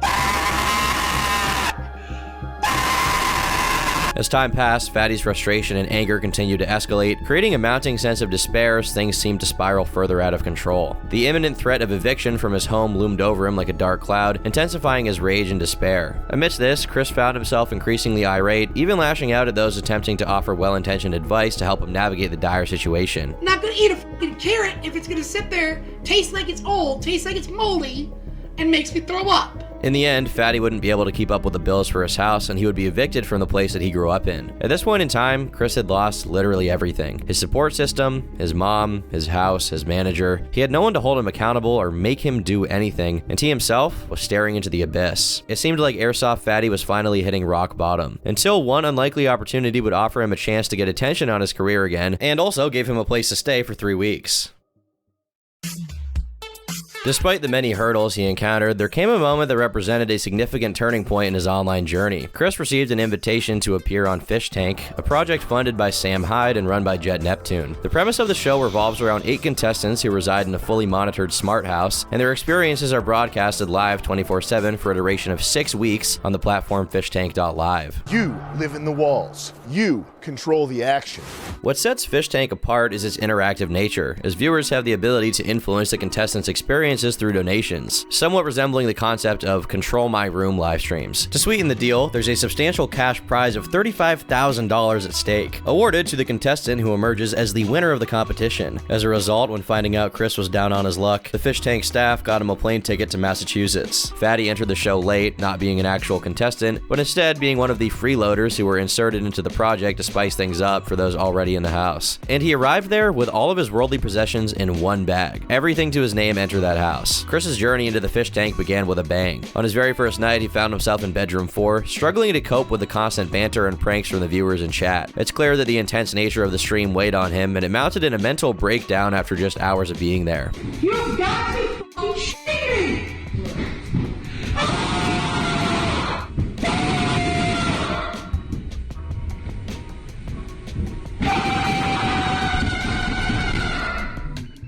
S1: As time passed, Fatty's frustration and anger continued to escalate, creating a mounting sense of despair as things seemed to spiral further out of control. The imminent threat of eviction from his home loomed over him like a dark cloud, intensifying his rage and despair. Amidst this, Chris found himself increasingly irate, even lashing out at those attempting to offer well-intentioned advice to help him navigate the dire situation.
S2: I'm not gonna eat a fucking carrot if it's gonna sit there, taste like it's old, taste like it's moldy, and makes me throw up.
S1: In the end, Fatty wouldn't be able to keep up with the bills for his house, and he would be evicted from the place that he grew up in. At this point in time, Chris had lost literally everything. His support system, his mom, his house, his manager. He had no one to hold him accountable or make him do anything, and he himself was staring into the abyss. It seemed like Airsoftfatty was finally hitting rock bottom, until one unlikely opportunity would offer him a chance to get attention on his career again, and also gave him a place to stay for 3 weeks. Despite the many hurdles he encountered, there came a moment that represented a significant turning point in his online journey. Chris received an invitation to appear on Fish Tank, a project funded by Sam Hyde and run by Jet Neptune. The premise of the show revolves around 8 contestants who reside in a fully monitored smart house, and their experiences are broadcasted live 24/7 for a duration of 6 weeks on the platform fishtank.live.
S9: You live in the walls. You control the action.
S1: What sets Fish Tank apart is its interactive nature, as viewers have the ability to influence the contestants' experiences experiences through donations, somewhat resembling the concept of Control My Room live streams. To sweeten the deal, there's a substantial cash prize of $35,000 at stake, awarded to the contestant who emerges as the winner of the competition. As a result, when finding out Chris was down on his luck, the fish tank staff got him a plane ticket to Massachusetts. Fatty entered the show late, not being an actual contestant, but instead being one of the freeloaders who were inserted into the project to spice things up for those already in the house. And he arrived there with all of his worldly possessions in one bag. Everything to his name entered that house. Chris's journey into the fish tank began with a bang. On his very first night, he found himself in bedroom 4, struggling to cope with the constant banter and pranks from the viewers in chat. It's clear that the intense nature of the stream weighed on him, and it mounted in a mental breakdown after just hours of being there.
S2: You've got to be fucking shitting me!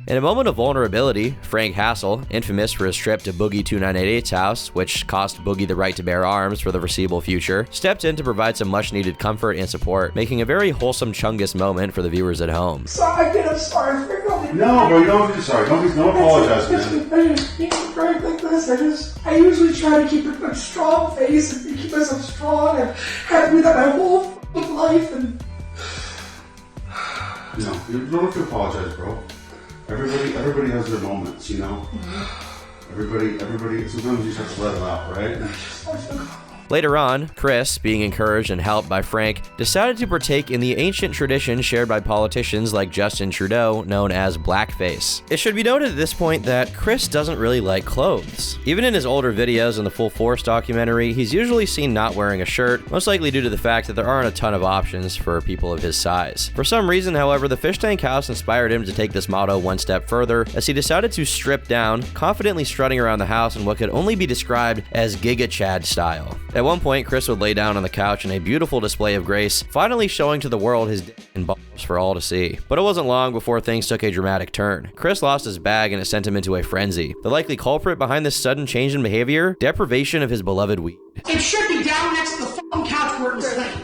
S1: In a moment of vulnerability, Frank Hassel, infamous for his trip to Boogie 2988's house, which cost Boogie the right to bear arms for the foreseeable future, stepped in to provide some much-needed comfort and support, making a very wholesome Chungus moment for the viewers at home.
S2: Sorry, I'm sorry for going.
S10: No, bro, you don't have to be sorry. Don't apologize, man.
S2: I just can't break like this. I usually try to keep a strong face and keep myself strong and have to do that my whole fucking life. And
S10: No, you don't have to apologize, bro. Everybody has their moments, you know? Everybody, sometimes you just have to let it out, right?
S1: Later on, Chris, being encouraged and helped by Frank, decided to partake in the ancient tradition shared by politicians like Justin Trudeau, known as blackface. It should be noted at this point that Chris doesn't really like clothes. Even in his older videos in the Full Force documentary, he's usually seen not wearing a shirt, most likely due to the fact that there aren't a ton of options for people of his size. For some reason, however, the fish tank house inspired him to take this motto one step further, as he decided to strip down, confidently strutting around the house in what could only be described as Giga Chad style. At one point, Chris would lay down on the couch in a beautiful display of grace, finally showing to the world his dick and balls for all to see. But it wasn't long before things took a dramatic turn. Chris lost his bag and it sent him into a frenzy. The likely culprit behind this sudden change in behavior? Deprivation of his beloved weed.
S2: it should be down next to the fucking couch where it was laying.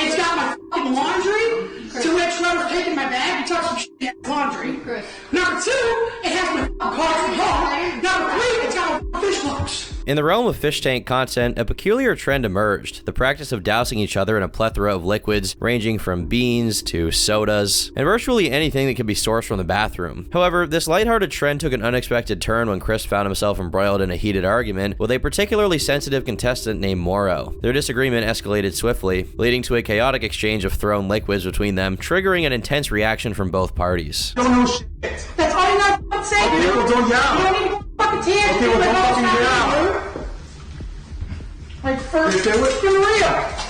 S2: It's got my fucking laundry, to which whoever's taking my bag, you touch some shit in laundry. Number 2, it has my fucking car from home. Number 3, it's got my fish hooks.
S1: In the realm of fish tank content, a peculiar trend emerged, the practice of dousing each other in a plethora of liquids ranging from beans to sodas, and virtually anything that could be sourced from the bathroom. However, this lighthearted trend took an unexpected turn when Chris found himself embroiled in a heated argument with a particularly sensitive contestant named Morrow. Their disagreement escalated swiftly, leading to a chaotic exchange of thrown liquids between them, triggering an intense reaction from both parties.
S2: Don't know shit. That's all you got to say.
S10: Okay, well, don't yell.
S2: You don't need to fucking tears.
S10: Okay, well, don't fucking yell.
S2: Like first,
S10: Okay, what?
S2: fucking real.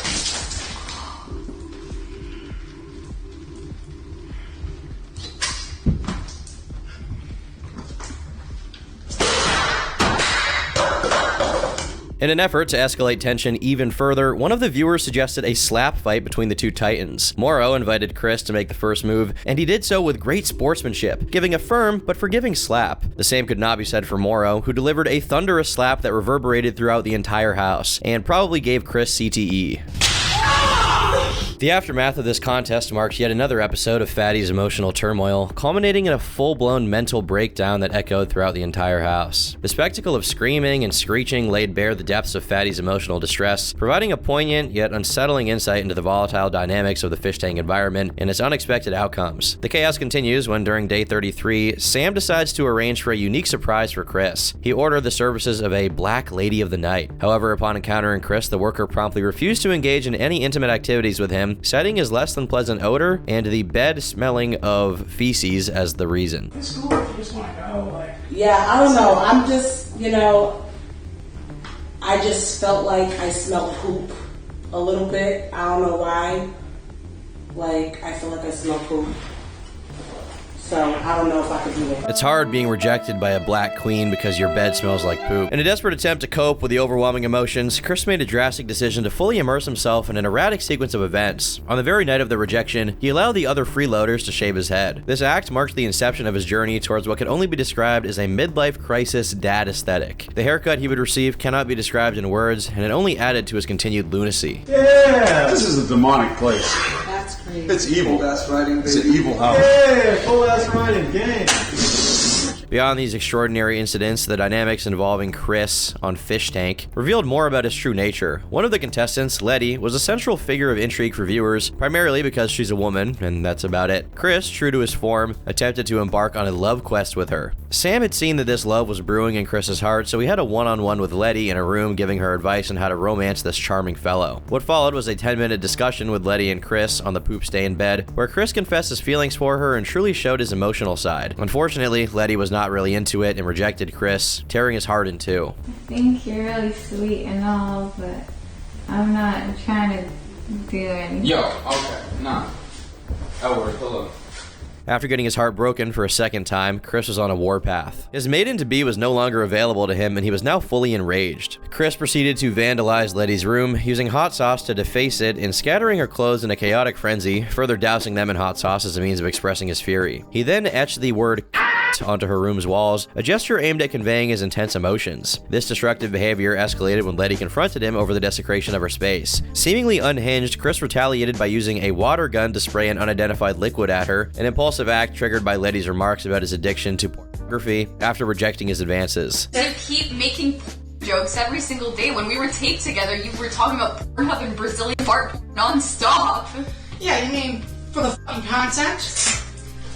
S1: In an effort to escalate tension even further, one of the viewers suggested a slap fight between the two titans. Morrow invited Chris to make the first move, and he did so with great sportsmanship, giving a firm but forgiving slap. The same could not be said for Morrow, who delivered a thunderous slap that reverberated throughout the entire house, and probably gave Chris CTE. The aftermath of this contest marks yet another episode of Fatty's emotional turmoil, culminating in a full-blown mental breakdown that echoed throughout the entire house. The spectacle of screaming and screeching laid bare the depths of Fatty's emotional distress, providing a poignant yet unsettling insight into the volatile dynamics of the fish tank environment and its unexpected outcomes. The chaos continues when, during day 33, Sam decides to arrange for a unique surprise for Chris. He ordered the services of a Black Lady of the Night. However, upon encountering Chris, the worker promptly refused to engage in any intimate activities with him, citing his less than pleasant odor and the bed smelling of feces as the reason.
S11: Yeah, I don't know. I'm just, I just felt like I smelled poop a little bit. I don't know why. Like, I feel like I smell poop. So, I don't know if I could do it.
S1: It's hard being rejected by a black queen because your bed smells like poop. In a desperate attempt to cope with the overwhelming emotions, Chris made a drastic decision to fully immerse himself in an erratic sequence of events. On the very night of the rejection, he allowed the other freeloaders to shave his head. This act marked the inception of his journey towards what could only be described as a midlife crisis dad aesthetic. The haircut he would receive cannot be described in words, and it only added to his continued lunacy.
S10: Yeah, this is a demonic place.
S11: That's crazy.
S10: It's evil.
S12: Full ass riding, baby.
S10: It's an evil house.
S12: Yeah, full ass riding, gang.
S1: Beyond these extraordinary incidents, the dynamics involving Chris on Fish Tank revealed more about his true nature. One of the contestants, Letty, was a central figure of intrigue for viewers, primarily because she's a woman, and that's about it. Chris, true to his form, attempted to embark on a love quest with her. Sam had seen that this love was brewing in Chris's heart, so he had a one-on-one with Letty in a room giving her advice on how to romance this charming fellow. What followed was a 10-minute discussion with Letty and Chris on the poop-stained bed, where Chris confessed his feelings for her and truly showed his emotional side. Unfortunately, Letty was not really into it and rejected Chris, tearing his heart in two.
S12: I think you're really sweet and all, but I'm not trying to do anything.
S13: Yo, okay, nah. Edward, hello.
S1: After getting his heart broken for a second time, Chris was on a warpath. His maiden-to-be was no longer available to him, and he was now fully enraged. Chris proceeded to vandalize Letty's room, using hot sauce to deface it and scattering her clothes in a chaotic frenzy, further dousing them in hot sauce as a means of expressing his fury. He then etched the word onto her room's walls, a gesture aimed at conveying his intense emotions. This destructive behavior escalated when Letty confronted him over the desecration of her space. Seemingly unhinged, Chris retaliated by using a water gun to spray an unidentified liquid at her, an impulsive act triggered by Letty's remarks about his addiction to pornography after rejecting his advances.
S14: You keep making jokes every single day. When we were taped together, you were talking about Pornhub and Brazilian fart non-stop.
S11: Yeah, you mean for the fucking content?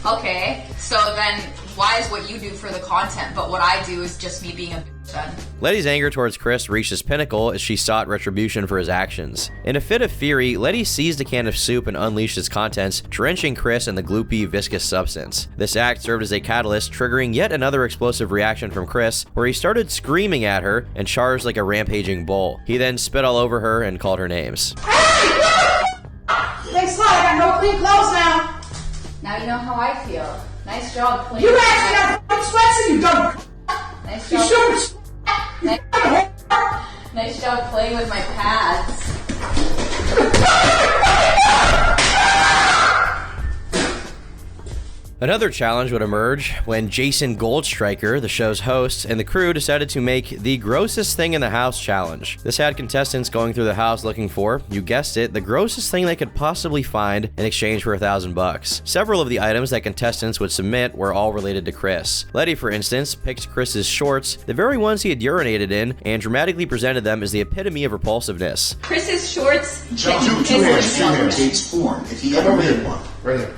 S14: Okay, so then why is what you do for the content, but what I do is just me being a bitch then?
S1: Letty's anger towards Chris reached its pinnacle as she sought retribution for his actions. In a fit of fury, Letty seized a can of soup and unleashed its contents, drenching Chris in the gloopy, viscous substance. This act served as a catalyst, triggering yet another explosive reaction from Chris, where he started screaming at her and charged like a rampaging bull. He then spit all over her and called her names.
S11: Hey! Thanks a lot, I got no clean clothes now.
S14: Now you know how I feel. Nice job playing.
S11: You actually got sweats and you dumb.
S14: Nice
S11: You
S14: job.
S11: shouldn't.
S14: Nice job playing with my pads.
S1: Another challenge would emerge when Jason Goldstriker, the show's host, and the crew decided to make the grossest thing in the house challenge. This had contestants going through the house looking for, you guessed it, the grossest thing they could possibly find in exchange for $1,000. Several of the items that contestants would submit were all related to Chris. Letty, for instance, picked Chris's shorts, the very ones he had urinated in, and dramatically presented them as the epitome of repulsiveness.
S14: Chris's shorts.
S10: Two hands, Gates form. If he ever did one. Right here.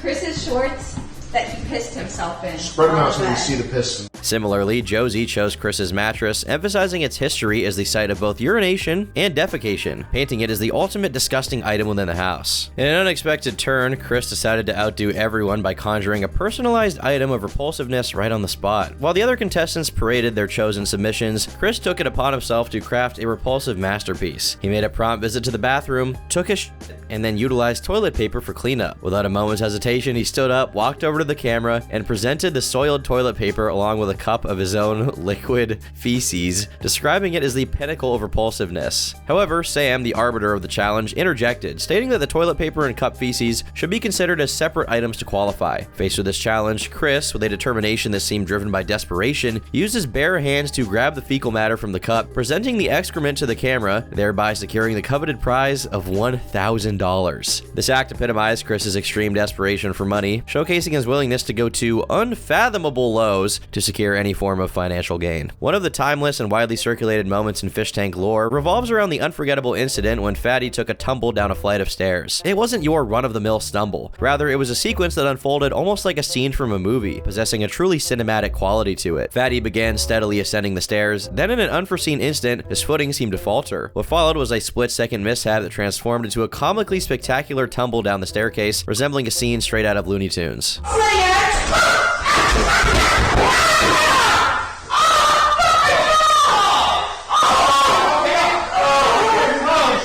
S14: Chris's shorts that he pissed himself in.
S10: Spread them out so we can see the piston.
S1: Similarly, Josie chose Chris's mattress, emphasizing its history as the site of both urination and defecation, painting it as the ultimate disgusting item within the house. In an unexpected turn, Chris decided to outdo everyone by conjuring a personalized item of repulsiveness right on the spot. While the other contestants paraded their chosen submissions, Chris took it upon himself to craft a repulsive masterpiece. He made a prompt visit to the bathroom, took a shit, and then utilized toilet paper for cleanup. Without a moment's hesitation, he stood up, walked over to the camera, and presented the soiled toilet paper along with a cup of his own liquid feces, describing it as the pinnacle of repulsiveness. However, Sam, the arbiter of the challenge, interjected, stating that the toilet paper and cup feces should be considered as separate items to qualify. Faced with this challenge, Chris, with a determination that seemed driven by desperation, used his bare hands to grab the fecal matter from the cup, presenting the excrement to the camera, thereby securing the coveted prize of $1,000. This act epitomized Chris's extreme desperation for money, showcasing his willingness to go to unfathomable lows to secure any form of financial gain. One of the timeless and widely circulated moments in fish tank lore revolves around the unforgettable incident when Fatty took a tumble down a flight of stairs. It wasn't your run-of-the-mill stumble. Rather, it was a sequence that unfolded almost like a scene from a movie, possessing a truly cinematic quality to it. Fatty began steadily ascending the stairs, then in an unforeseen instant, his footing seemed to falter. What followed was a split-second mishap that transformed into a comically spectacular tumble down the staircase, resembling a scene straight out of Looney Tunes.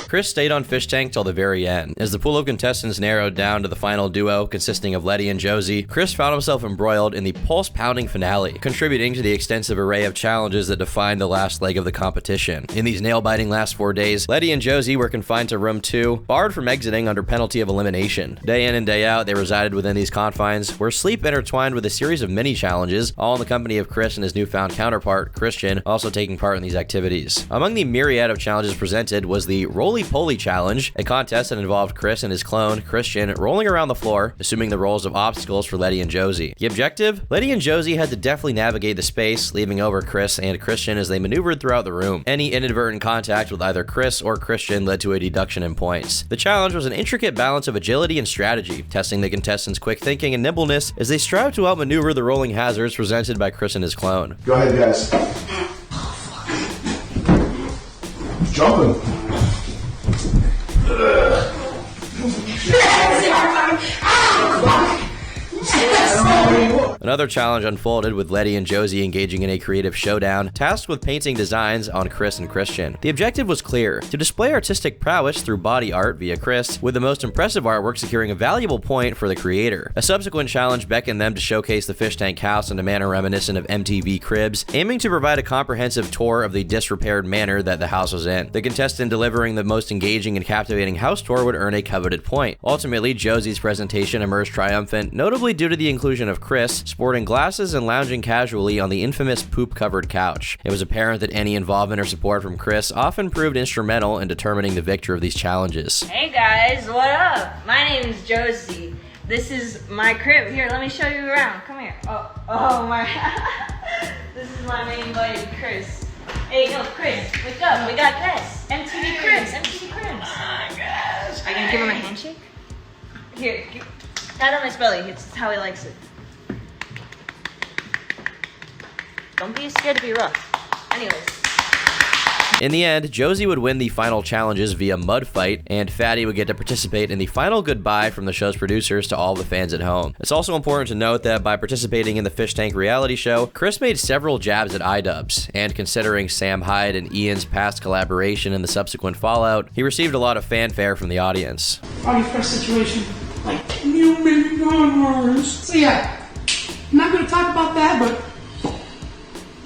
S1: Chris stayed on Fish Tank till the very end. As the pool of contestants narrowed down to the final duo, consisting of Letty and Josie, Chris found himself embroiled in the pulse-pounding finale, contributing to the extensive array of challenges that defined the last leg of the competition. In these nail-biting last 4 days, Letty and Josie were confined to room 2, barred from exiting under penalty of elimination. Day in and day out, they resided within these confines, where sleep intertwined with a series of mini-challenges, all in the company of Chris and his newfound counterpart, Christian, also taking part in these activities. Among the myriad of challenges presented was the rolling roly-poly challenge, a contest that involved Chris and his clone, Christian, rolling around the floor, assuming the roles of obstacles for Letty and Josie. The objective? Letty and Josie had to deftly navigate the space, leaving over Chris and Christian as they maneuvered throughout the room. Any inadvertent contact with either Chris or Christian led to a deduction in points. The challenge was an intricate balance of agility and strategy, testing the contestants' quick thinking and nimbleness as they strived to outmaneuver the rolling hazards presented by Chris and his clone.
S10: Go ahead, guys. Jumping.
S1: Another challenge unfolded with Letty and Josie engaging in a creative showdown, tasked with painting designs on Chris and Christian. The objective was clear: to display artistic prowess through body art via Chris, with the most impressive artwork securing a valuable point for the creator. A subsequent challenge beckoned them to showcase the fish tank house in a manner reminiscent of MTV Cribs, aiming to provide a comprehensive tour of the disrepaired manner that the house was in. The contestant delivering the most engaging and captivating house tour would earn a coveted point. Ultimately, Josie's presentation emerged triumphant, notably due to the inclusion of Chris, sporting glasses and lounging casually on the infamous poop-covered couch. It was apparent that any involvement or support from Chris often proved instrumental in determining the victor of these challenges.
S15: Hey guys, what up? My name is Josie. This is my crib. Here, let me show you around. Come here. Oh my. This is my main buddy, Chris. Hey, no, Chris, wake up. We got this. MTV Cribs. MTV Cribs. Oh my gosh. Are you gonna give him a handshake? Here, pat on his belly. It's how he likes it. Don't be scared to be rough. Anyways.
S1: In the end, Josie would win the final challenges via mud fight, and Fatty would get to participate in the final goodbye from the show's producers to all the fans at home. It's also important to note that by participating in the Fish Tank reality show, Chris made several jabs at iDubbbz, and considering Sam Hyde and Ian's past collaboration and the subsequent fallout, he received a lot of fanfare from the audience.
S2: Funny first situation, like $1 million. So yeah, I'm not gonna talk about that, but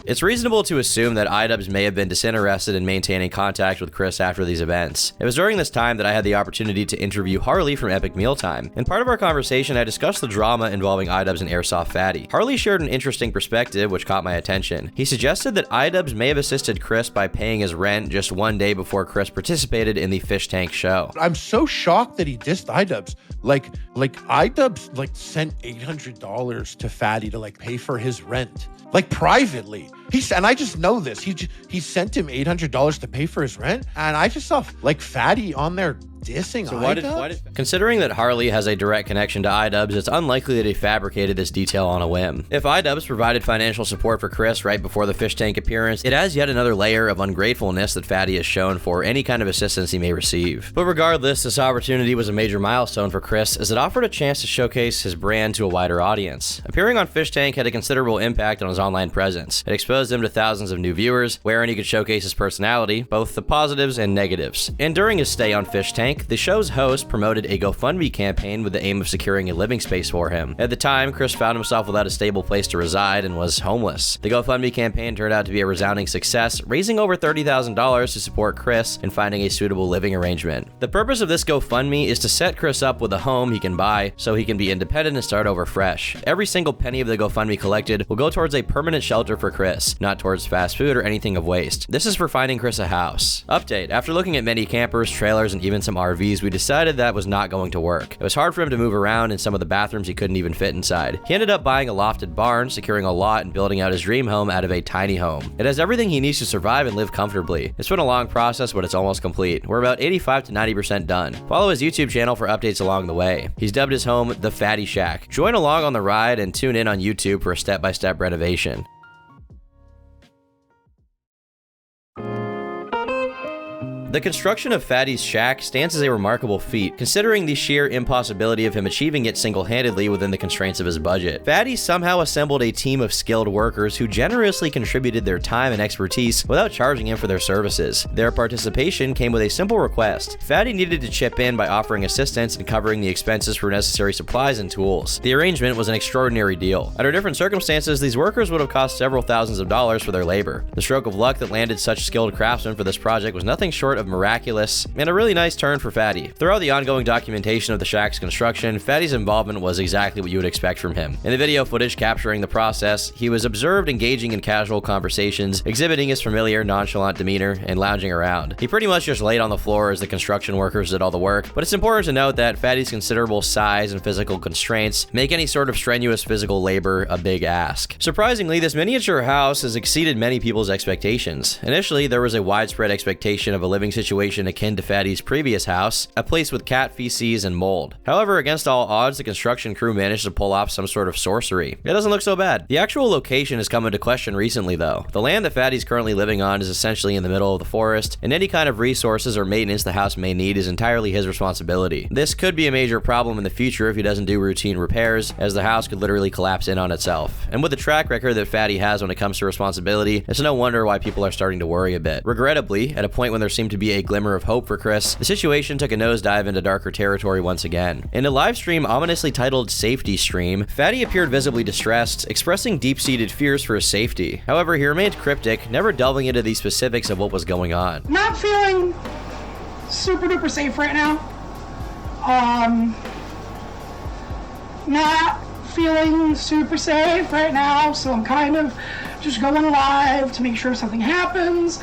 S1: it's reasonable to assume that iDubbbz may have been disinterested in maintaining contact with Chris after these events. It was during this time that I had the opportunity to interview Harley from Epic Mealtime. In part of our conversation, I discussed the drama involving iDubbbz and Airsoftfatty. Harley shared an interesting perspective which caught my attention. He suggested that iDubbbz may have assisted Chris by paying his rent just one day before Chris participated in the Fish Tank show.
S16: I'm so shocked that he dissed iDubbbz. Like iDubbbz sent $800 to Fatty to pay for his rent. Privately. And I just know this. He sent him $800 to pay for his rent, and I just saw Fatty on there dissing iDubbbz.
S1: Considering that Harley has a direct connection to iDubbbz, it's unlikely that he fabricated this detail on a whim. If iDubbbz provided financial support for Chris right before the Fish Tank appearance, it adds yet another layer of ungratefulness that Fatty has shown for any kind of assistance he may receive. But regardless, this opportunity was a major milestone for Chris, as it offered a chance to showcase his brand to a wider audience. Appearing on Fish Tank had a considerable impact on his online presence. It exposed him to thousands of new viewers, wherein he could showcase his personality, both the positives and negatives. And during his stay on Fish Tank, the show's host promoted a GoFundMe campaign with the aim of securing a living space for him. At the time, Chris found himself without a stable place to reside and was homeless. The GoFundMe campaign turned out to be a resounding success, raising over $30,000 to support Chris in finding a suitable living arrangement. The purpose of this GoFundMe is to set Chris up with a home he can buy so he can be independent and start over fresh. Every single penny of the GoFundMe collected will go towards a permanent shelter for Chris, not towards fast food or anything of waste. This is for finding Chris a house. Update: after looking at many campers, trailers, and even some RVs, we decided that was not going to work. It was hard for him to move around in some of the bathrooms he couldn't even fit inside. He ended up buying a lofted barn, securing a lot, and building out his dream home out of a tiny home. It has everything he needs to survive and live comfortably. It's been a long process, but it's almost complete. We're about 85 to 90% done. Follow his YouTube channel for updates along the way. He's dubbed his home the Fatty Shack. Join along on the ride and tune in on YouTube for a step-by-step renovation. The construction of Fatty's shack stands as a remarkable feat, considering the sheer impossibility of him achieving it single-handedly within the constraints of his budget. Fatty somehow assembled a team of skilled workers who generously contributed their time and expertise without charging him for their services. Their participation came with a simple request. Fatty needed to chip in by offering assistance and covering the expenses for necessary supplies and tools. The arrangement was an extraordinary deal. Under different circumstances, these workers would have cost several thousands of dollars for their labor. The stroke of luck that landed such skilled craftsmen for this project was nothing short of of miraculous and a really nice turn for Fatty. Throughout the ongoing documentation of the shack's construction, Fatty's involvement was exactly what you would expect from him. In the video footage capturing the process, he was observed engaging in casual conversations, exhibiting his familiar, nonchalant demeanor, and lounging around. He pretty much just laid on the floor as the construction workers did all the work, but it's important to note that Fatty's considerable size and physical constraints make any sort of strenuous physical labor a big ask. Surprisingly, this miniature house has exceeded many people's expectations. Initially, there was a widespread expectation of a living situation akin to Fatty's previous house, a place with cat feces and mold. However, against all odds, the construction crew managed to pull off some sort of sorcery. It doesn't look so bad. The actual location has come into question recently, though. The land that Fatty's currently living on is essentially in the middle of the forest, and any kind of resources or maintenance the house may need is entirely his responsibility. This could be a major problem in the future if he doesn't do routine repairs, as the house could literally collapse in on itself. And with the track record that Fatty has when it comes to responsibility, it's no wonder why people are starting to worry a bit. Regrettably, at a point when there seemed to be a glimmer of hope for Chris, the situation took a nosedive into darker territory once again. In a live stream ominously titled Safety Stream, Fatty appeared visibly distressed, expressing deep-seated fears for his safety. However, he remained cryptic, never delving into the specifics of what was going on.
S2: Not feeling super duper safe right now. Not feeling super safe right now, so I'm kind of just going live to make sure something happens.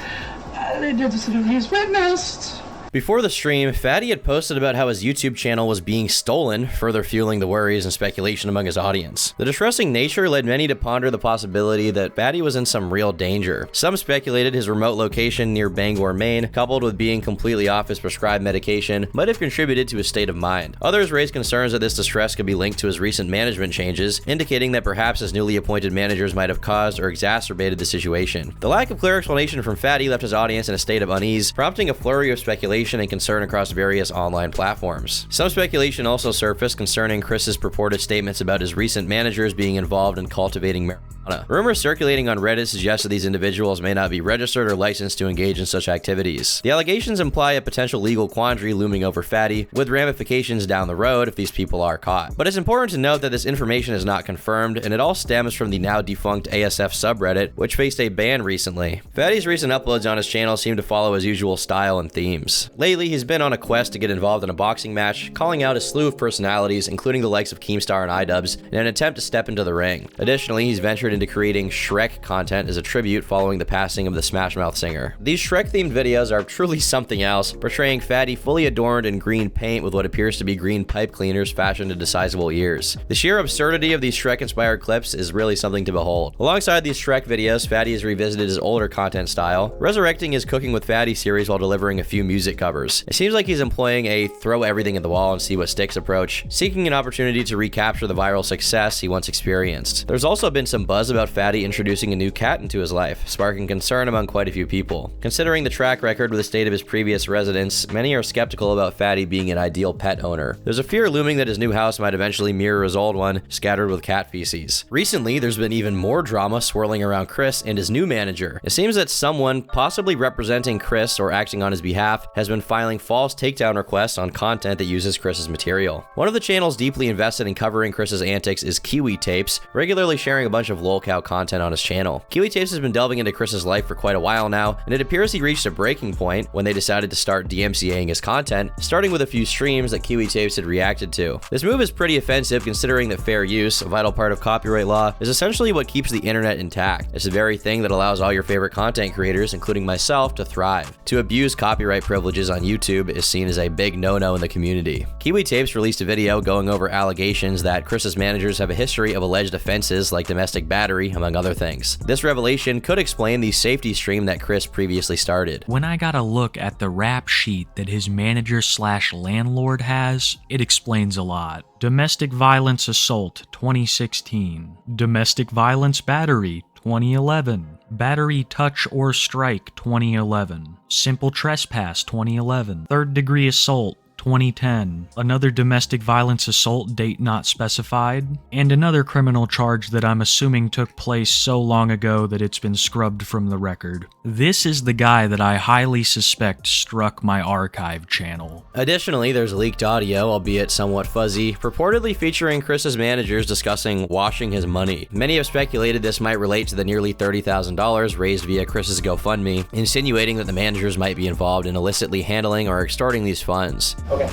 S2: They did this interview he's witnessed.
S1: Before the stream, Fatty had posted about how his YouTube channel was being stolen, further fueling the worries and speculation among his audience. The distressing nature led many to ponder the possibility that Fatty was in some real danger. Some speculated his remote location near Bangor, Maine, coupled with being completely off his prescribed medication, might have contributed to his state of mind. Others raised concerns that this distress could be linked to his recent management changes, indicating that perhaps his newly appointed managers might have caused or exacerbated the situation. The lack of clear explanation from Fatty left his audience in a state of unease, prompting a flurry of speculation and concern across various online platforms. Some speculation also surfaced concerning Chris's purported statements about his recent managers being involved in cultivating marijuana. Rumors circulating on Reddit suggest that these individuals may not be registered or licensed to engage in such activities. The allegations imply a potential legal quandary looming over Fatty, with ramifications down the road if these people are caught. But it's important to note that this information is not confirmed, and it all stems from the now defunct ASF subreddit, which faced a ban recently. Fatty's recent uploads on his channel seem to follow his usual style and themes. Lately, he's been on a quest to get involved in a boxing match, calling out a slew of personalities, including the likes of Keemstar and iDubbbz, in an attempt to step into the ring. Additionally, he's ventured into creating Shrek content as a tribute following the passing of the Smash Mouth singer. These Shrek-themed videos are truly something else, portraying Fatty fully adorned in green paint with what appears to be green pipe cleaners fashioned into sizable ears. The sheer absurdity of these Shrek-inspired clips is really something to behold. Alongside these Shrek videos, Fatty has revisited his older content style, resurrecting his Cooking with Fatty series while delivering a few music covers. It seems like he's employing a throw everything at the wall and see what sticks approach, seeking an opportunity to recapture the viral success he once experienced. There's also been some buzz about Fatty introducing a new cat into his life, sparking concern among quite a few people. Considering the track record with the state of his previous residence, many are skeptical about Fatty being an ideal pet owner. There's a fear looming that his new house might eventually mirror his old one, scattered with cat feces. Recently, there's been even more drama swirling around Chris and his new manager. It seems that someone, possibly representing Chris or acting on his behalf, has been filing false takedown requests on content that uses Chris's material. One of the channels deeply invested in covering Chris's antics is Kiwi Tapes, regularly sharing a bunch of lolcow content on his channel. Kiwi Tapes has been delving into Chris's life for quite a while now, and it appears he reached a breaking point when they decided to start DMCAing his content, starting with a few streams that Kiwi Tapes had reacted to. This move is pretty offensive considering that fair use, a vital part of copyright law, is essentially what keeps the internet intact. It's the very thing that allows all your favorite content creators, including myself, to thrive. To abuse copyright privileges on YouTube is seen as a big no-no in the community. Kiwi Tapes released a video going over allegations that Chris's managers have a history of alleged offenses like domestic battery, among other things. This revelation could explain the safety stream that Chris previously started.
S17: When I got a look at the rap sheet that his manager/landlord has, it explains a lot. Domestic violence assault 2016, domestic violence battery 2011, battery touch or strike 2011, simple trespass 2011, third degree assault 2010, another domestic violence assault, date not specified, and another criminal charge that I'm assuming took place so long ago that it's been scrubbed from the record. This is the guy that I highly suspect struck my archive channel.
S1: Additionally, there's leaked audio, albeit somewhat fuzzy, purportedly featuring Chris's managers discussing washing his money. Many have speculated this might relate to the nearly $30,000 raised via Chris's GoFundMe, insinuating that the managers might be involved in illicitly handling or extorting these funds.
S18: Okay.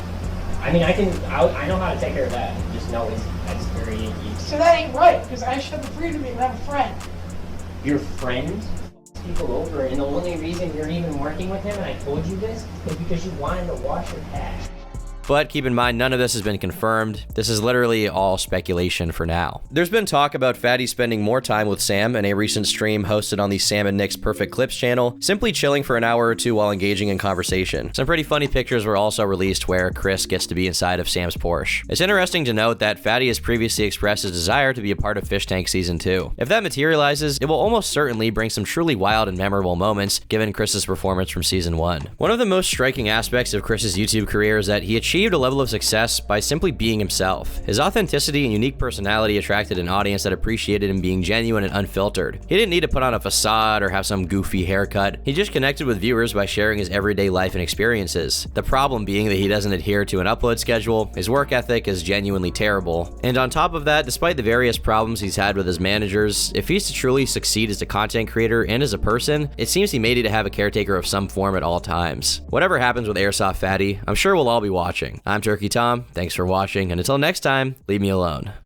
S18: I mean, I know how to take care of that. Just know that's very easy.
S2: So that ain't right, because I should have the freedom to have a friend.
S18: Your friend f***s people over, and the only reason you're even working with him, and I told you this, is because you wanted to wash your cash.
S1: But keep in mind, none of this has been confirmed. This is literally all speculation for now. There's been talk about Fatty spending more time with Sam in a recent stream hosted on the Sam and Nick's Perfect Clips channel, simply chilling for an hour or two while engaging in conversation. Some pretty funny pictures were also released where Chris gets to be inside of Sam's Porsche. It's interesting to note that Fatty has previously expressed his desire to be a part of Fish Tank Season 2. If that materializes, it will almost certainly bring some truly wild and memorable moments given Chris's performance from Season 1. One of the most striking aspects of Chris's YouTube career is that he achieved a level of success by simply being himself. His authenticity and unique personality attracted an audience that appreciated him being genuine and unfiltered. He didn't need to put on a facade or have some goofy haircut. He just connected with viewers by sharing his everyday life and experiences. The problem being that he doesn't adhere to an upload schedule, his work ethic is genuinely terrible, and on top of that, despite the various problems he's had with his managers, if he's to truly succeed as a content creator and as a person, it seems he may need to have a caretaker of some form at all times. Whatever happens with Airsoftfatty, I'm sure we'll all be watching. I'm Turkey Tom, thanks for watching, and until next time, leave me alone.